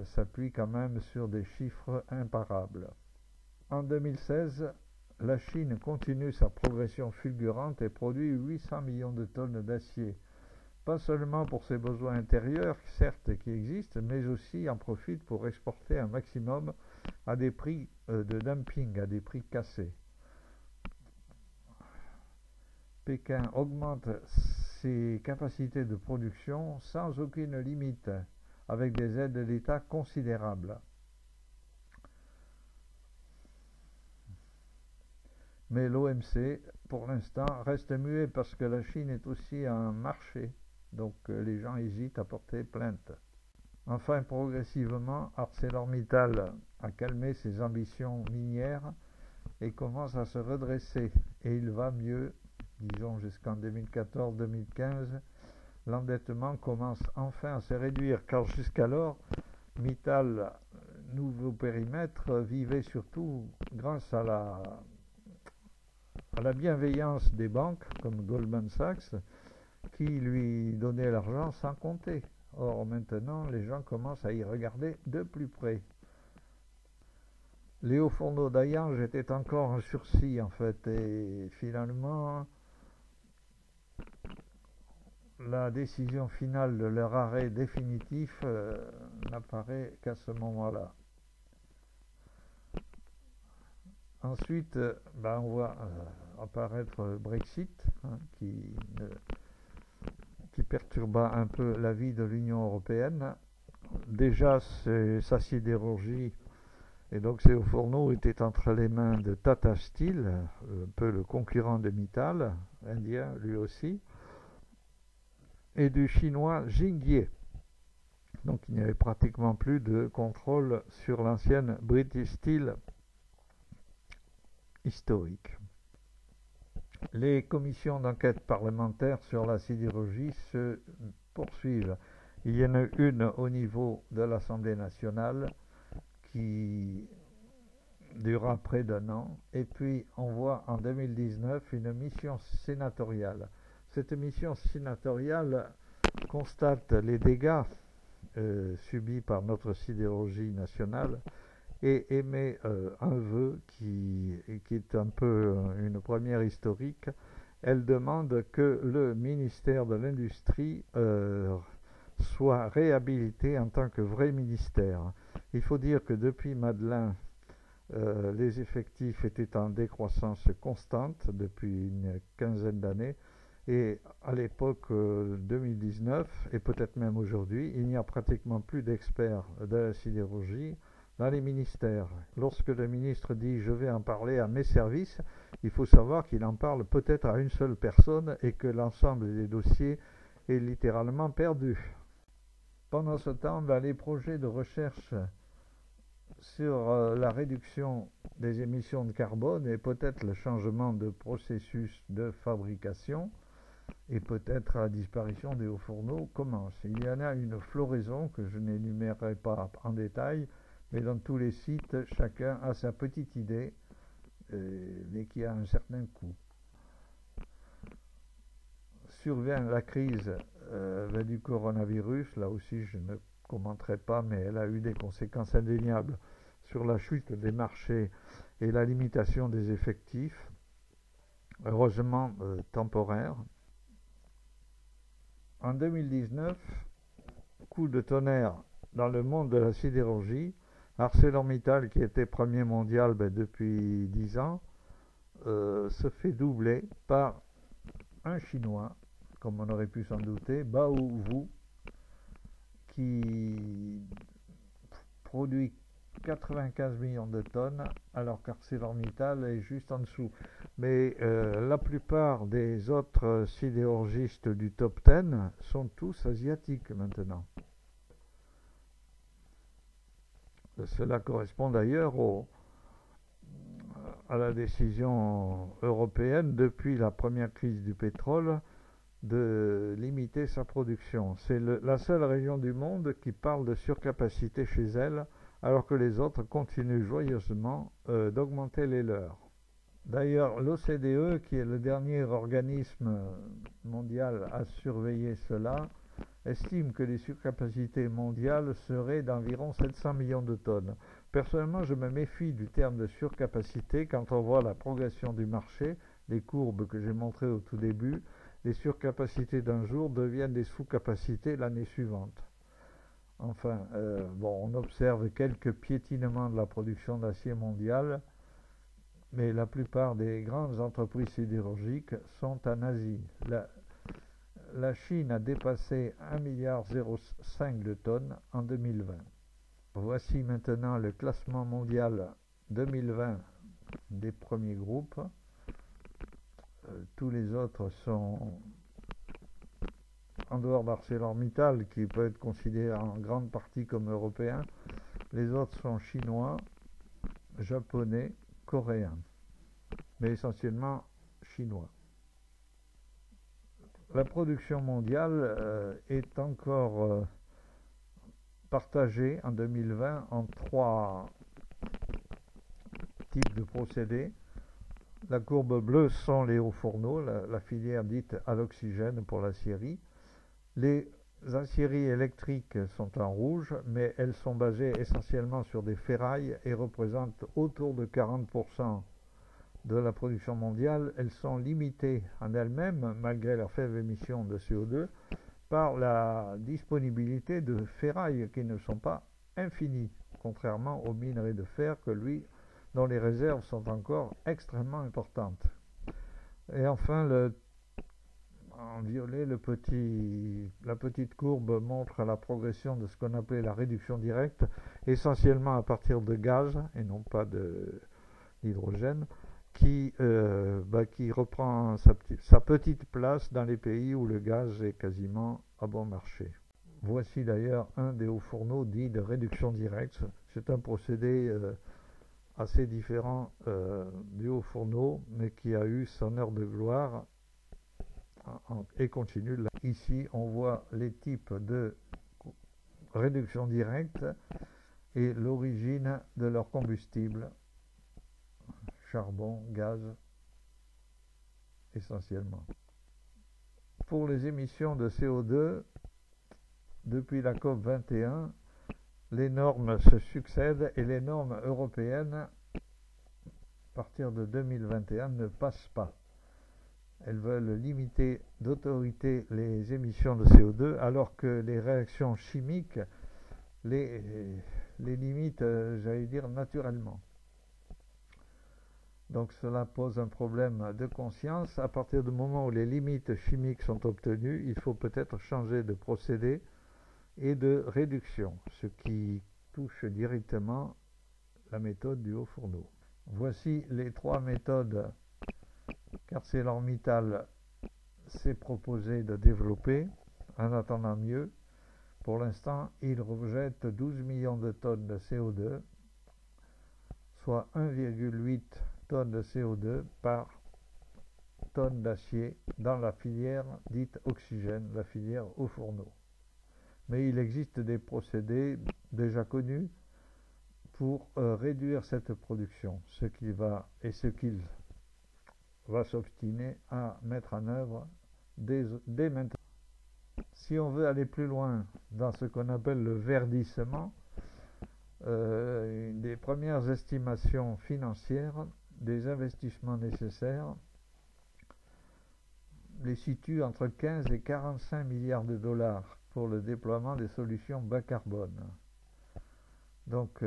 s'appuie quand même sur des chiffres imparables. En 2016, la Chine continue sa progression fulgurante et produit 800 millions de tonnes d'acier. Pas seulement pour ses besoins intérieurs, certes, qui existent, mais aussi en profite pour exporter un maximum à des prix de dumping, à des prix cassés. Pékin augmente ses capacités de production sans aucune limite, avec des aides d'État considérables. Mais l'OMC, pour l'instant, reste muet parce que la Chine est aussi un marché, donc les gens hésitent à porter plainte. Enfin, progressivement, ArcelorMittal a calmé ses ambitions minières et commence à se redresser, et il va mieux. Disons jusqu'en 2014-2015, l'endettement commence enfin à se réduire, car jusqu'alors, Mittal, nouveau périmètre, vivait surtout grâce à la bienveillance des banques, comme Goldman Sachs, qui lui donnaient l'argent sans compter. Or, maintenant, les gens commencent à y regarder de plus près. Les hauts fourneaux d'Hayange étaient encore en sursis, en fait, et finalement, la décision finale de leur arrêt définitif n'apparaît qu'à ce moment-là. Ensuite, on voit apparaître le Brexit, qui perturba un peu la vie de l'Union européenne. Déjà, sa sidérurgie et donc ces hauts fourneaux étaient entre les mains de Tata Steel, un peu le concurrent de Mittal, indien lui aussi, et du chinois Jingye. Donc il n'y avait pratiquement plus de contrôle sur l'ancienne British Steel historique. Les commissions d'enquête parlementaires sur la sidérurgie se poursuivent. Il y en a une au niveau de l'Assemblée nationale qui durera près d'un an, et puis on voit en 2019 une mission sénatoriale. Cette mission sénatoriale constate les dégâts subis par notre sidérurgie nationale et émet un vœu qui est un peu une première historique. Elle demande que le ministère de l'Industrie soit réhabilité en tant que vrai ministère. Il faut dire que depuis Madeleine, les effectifs étaient en décroissance constante depuis une quinzaine d'années, et à l'époque 2019, et peut-être même aujourd'hui, il n'y a pratiquement plus d'experts de la sidérurgie dans les ministères. Lorsque le ministre dit « je vais en parler à mes services », il faut savoir qu'il en parle peut-être à une seule personne et que l'ensemble des dossiers est littéralement perdu. Pendant ce temps, les projets de recherche sur la réduction des émissions de carbone et peut-être le changement de processus de fabrication et peut-être la disparition des hauts fourneaux commence. Il y en a une floraison que je n'énumérerai pas en détail, mais dans tous les sites, chacun a sa petite idée, mais qui a un certain coût. Survient la crise du coronavirus, là aussi je ne commenterai pas, mais elle a eu des conséquences indéniables sur la chute des marchés et la limitation des effectifs, heureusement temporaire. En 2019, coup de tonnerre dans le monde de la sidérurgie. ArcelorMittal, qui était premier mondial depuis 10 ans, se fait doubler par un Chinois, comme on aurait pu s'en douter, Baowu, qui produit 95 millions de tonnes, alors qu'ArcelorMittal est juste en dessous. Mais la plupart des autres sidérurgistes du top 10 sont tous asiatiques maintenant. Cela correspond d'ailleurs à la décision européenne depuis la première crise du pétrole de limiter sa production. C'est la seule région du monde qui parle de surcapacité chez elle, alors que les autres continuent joyeusement d'augmenter les leurs. D'ailleurs, l'OCDE, qui est le dernier organisme mondial à surveiller cela, estime que les surcapacités mondiales seraient d'environ 700 millions de tonnes. Personnellement, je me méfie du terme de surcapacité quand on voit la progression du marché, les courbes que j'ai montrées au tout début. Les surcapacités d'un jour deviennent des sous-capacités l'année suivante. Enfin, on observe quelques piétinements de la production d'acier mondiale, mais la plupart des grandes entreprises sidérurgiques sont en Asie. La Chine a dépassé 1,05 milliard de tonnes en 2020. Voici maintenant le classement mondial 2020 des premiers groupes. Tous les autres sont, en dehors d'ArcelorMittal, qui peut être considéré en grande partie comme européen, les autres sont chinois, japonais, coréens, mais essentiellement chinois. La production mondiale est encore partagée en 2020 en 3 types de procédés. La courbe bleue sont les hauts fourneaux, la filière dite à l'oxygène pour l'acierie. Les aciéries électriques sont en rouge, mais elles sont basées essentiellement sur des ferrailles et représentent autour de 40% de la production mondiale. Elles sont limitées en elles-mêmes, malgré leur faible émission de CO2, par la disponibilité de ferrailles qui ne sont pas infinies, contrairement aux minerais de fer dont les réserves sont encore extrêmement importantes. Et enfin, en violet, la petite courbe montre la progression de ce qu'on appelait la réduction directe, essentiellement à partir de gaz et non pas d'hydrogène, qui reprend sa petite place dans les pays où le gaz est quasiment à bon marché. Voici d'ailleurs un des hauts fourneaux dits de réduction directe. C'est un procédé assez différent du haut fourneau, mais qui a eu son heure de gloire et continue. Ici, on voit les types de réduction directe et l'origine de leur combustible. Charbon, gaz, essentiellement. Pour les émissions de CO2, depuis la COP 21, les normes se succèdent et les normes européennes, à partir de 2021, ne passent pas. Elles veulent limiter d'autorité les émissions de CO2, alors que les réactions chimiques les limitent, j'allais dire, naturellement. Donc cela pose un problème de conscience. À partir du moment où les limites chimiques sont obtenues, il faut peut-être changer de procédé et de réduction, ce qui touche directement la méthode du haut fourneau. Voici les 3 méthodes qu'ArcelorMittal s'est proposé de développer en attendant mieux. Pour l'instant, il rejette 12 millions de tonnes de CO2 soit 1,8 tonnes de CO2 par tonne d'acier dans la filière dite oxygène, la filière aux fourneaux. Mais il existe des procédés déjà connus pour réduire cette production, ce qu'il va s'obstiner à mettre en œuvre dès maintenant. Si on veut aller plus loin dans ce qu'on appelle le verdissement, des premières estimations financières des investissements nécessaires les situent entre 15 et 45 milliards de dollars pour le déploiement des solutions bas carbone. Donc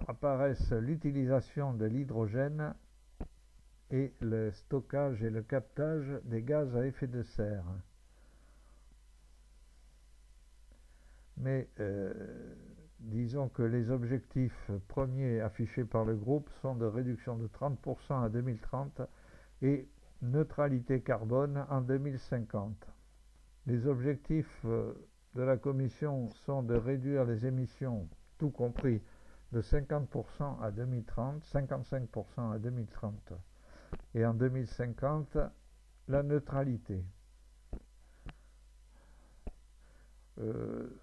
apparaissent l'utilisation de l'hydrogène et le stockage et le captage des gaz à effet de serre. Mais disons que les objectifs premiers affichés par le groupe sont de réduction de 30% à 2030 et neutralité carbone en 2050. Les objectifs de la Commission sont de réduire les émissions, tout compris, de 50% à 2030, 55% à 2030, et en 2050, la neutralité.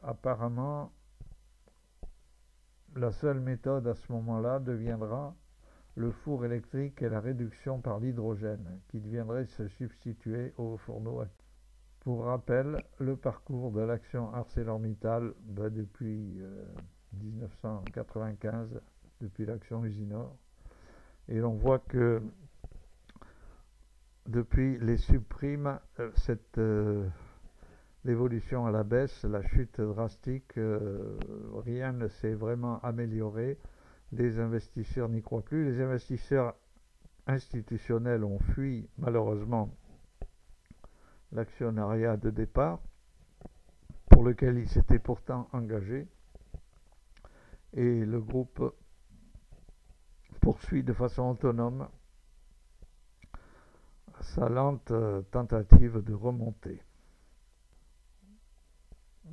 Apparemment, la seule méthode à ce moment-là deviendra le four électrique et la réduction par l'hydrogène, qui deviendrait se substituer aux fourneaux. Pour rappel, le parcours de l'action ArcelorMittal depuis 1995, depuis l'action Usinor, et l'on voit que depuis les subprimes, l'évolution à la baisse, la chute drastique, rien ne s'est vraiment amélioré. Les investisseurs n'y croient plus. Les investisseurs institutionnels ont fui malheureusement l'actionnariat de départ pour lequel ils s'étaient pourtant engagés. Et le groupe poursuit de façon autonome sa lente tentative de remonter.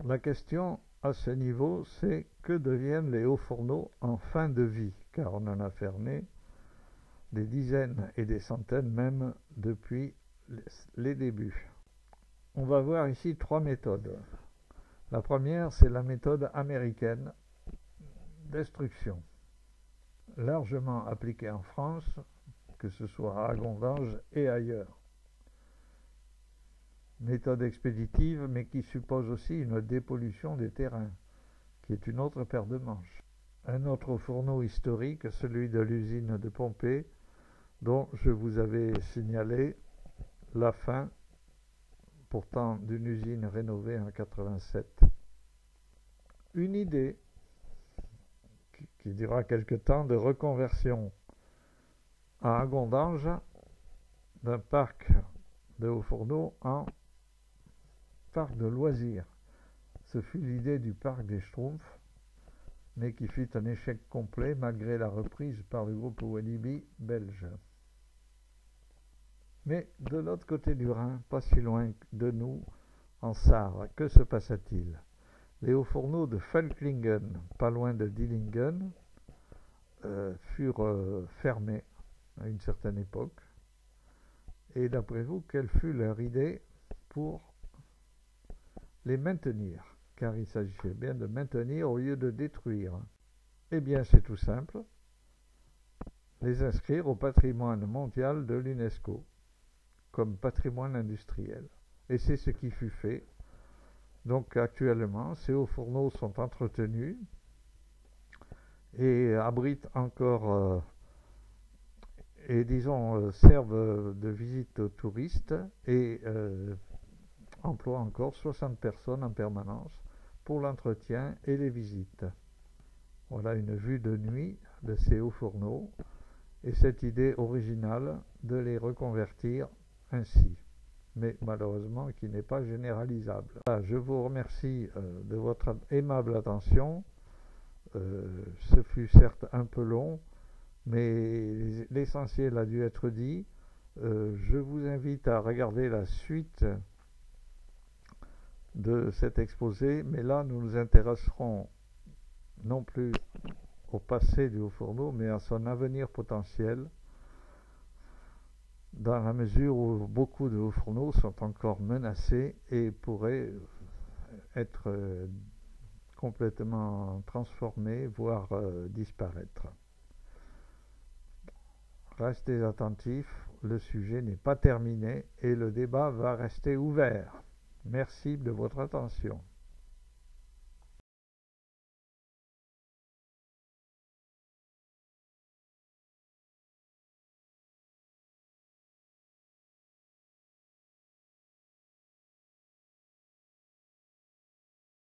La question à ce niveau, c'est que deviennent les hauts fourneaux en fin de vie, car on en a fermé des dizaines et des centaines même depuis les débuts. On va voir ici trois méthodes. La première, c'est la méthode américaine destruction, largement appliquée en France, que ce soit à Agondange et ailleurs. Méthode expéditive, mais qui suppose aussi une dépollution des terrains, qui est une autre paire de manches. Un autre fourneau historique, celui de l'usine de Pompée, dont je vous avais signalé la fin, pourtant d'une usine rénovée en 87. Une idée qui durera quelque temps de reconversion à Agondange d'un parc de hauts fourneaux en parc de loisirs. Ce fut l'idée du parc des Schtroumpfs, mais qui fut un échec complet malgré la reprise par le groupe Walibi belge. Mais de l'autre côté du Rhin, pas si loin de nous, en Sarre, que se passa-t-il? Les hauts fourneaux de Velklingen, pas loin de Dillingen, furent fermés à une certaine époque. Et d'après vous, quelle fut leur idée pour les maintenir? Car il s'agissait bien de maintenir au lieu de détruire. Eh bien, c'est tout simple. Les inscrire au patrimoine mondial de l'UNESCO comme patrimoine industriel. Et c'est ce qui fut fait. Donc actuellement, ces hauts fourneaux sont entretenus et abritent encore et disons servent de visite aux touristes et emploient encore 60 personnes en permanence pour l'entretien et les visites. Voilà une vue de nuit de ces hauts fourneaux et cette idée originale de les reconvertir ainsi, mais malheureusement qui n'est pas généralisable. Voilà, je vous remercie de votre aimable attention. Ce fut certes un peu long, mais l'essentiel a dû être dit. Je vous invite à regarder la suite de cet exposé, mais là nous nous intéresserons non plus au passé du haut-fourneau, mais à son avenir potentiel, dans la mesure où beaucoup de hauts-fourneaux sont encore menacés et pourraient être complètement transformés, voire disparaître. Restez attentifs, le sujet n'est pas terminé et le débat va rester ouvert. Merci de votre attention.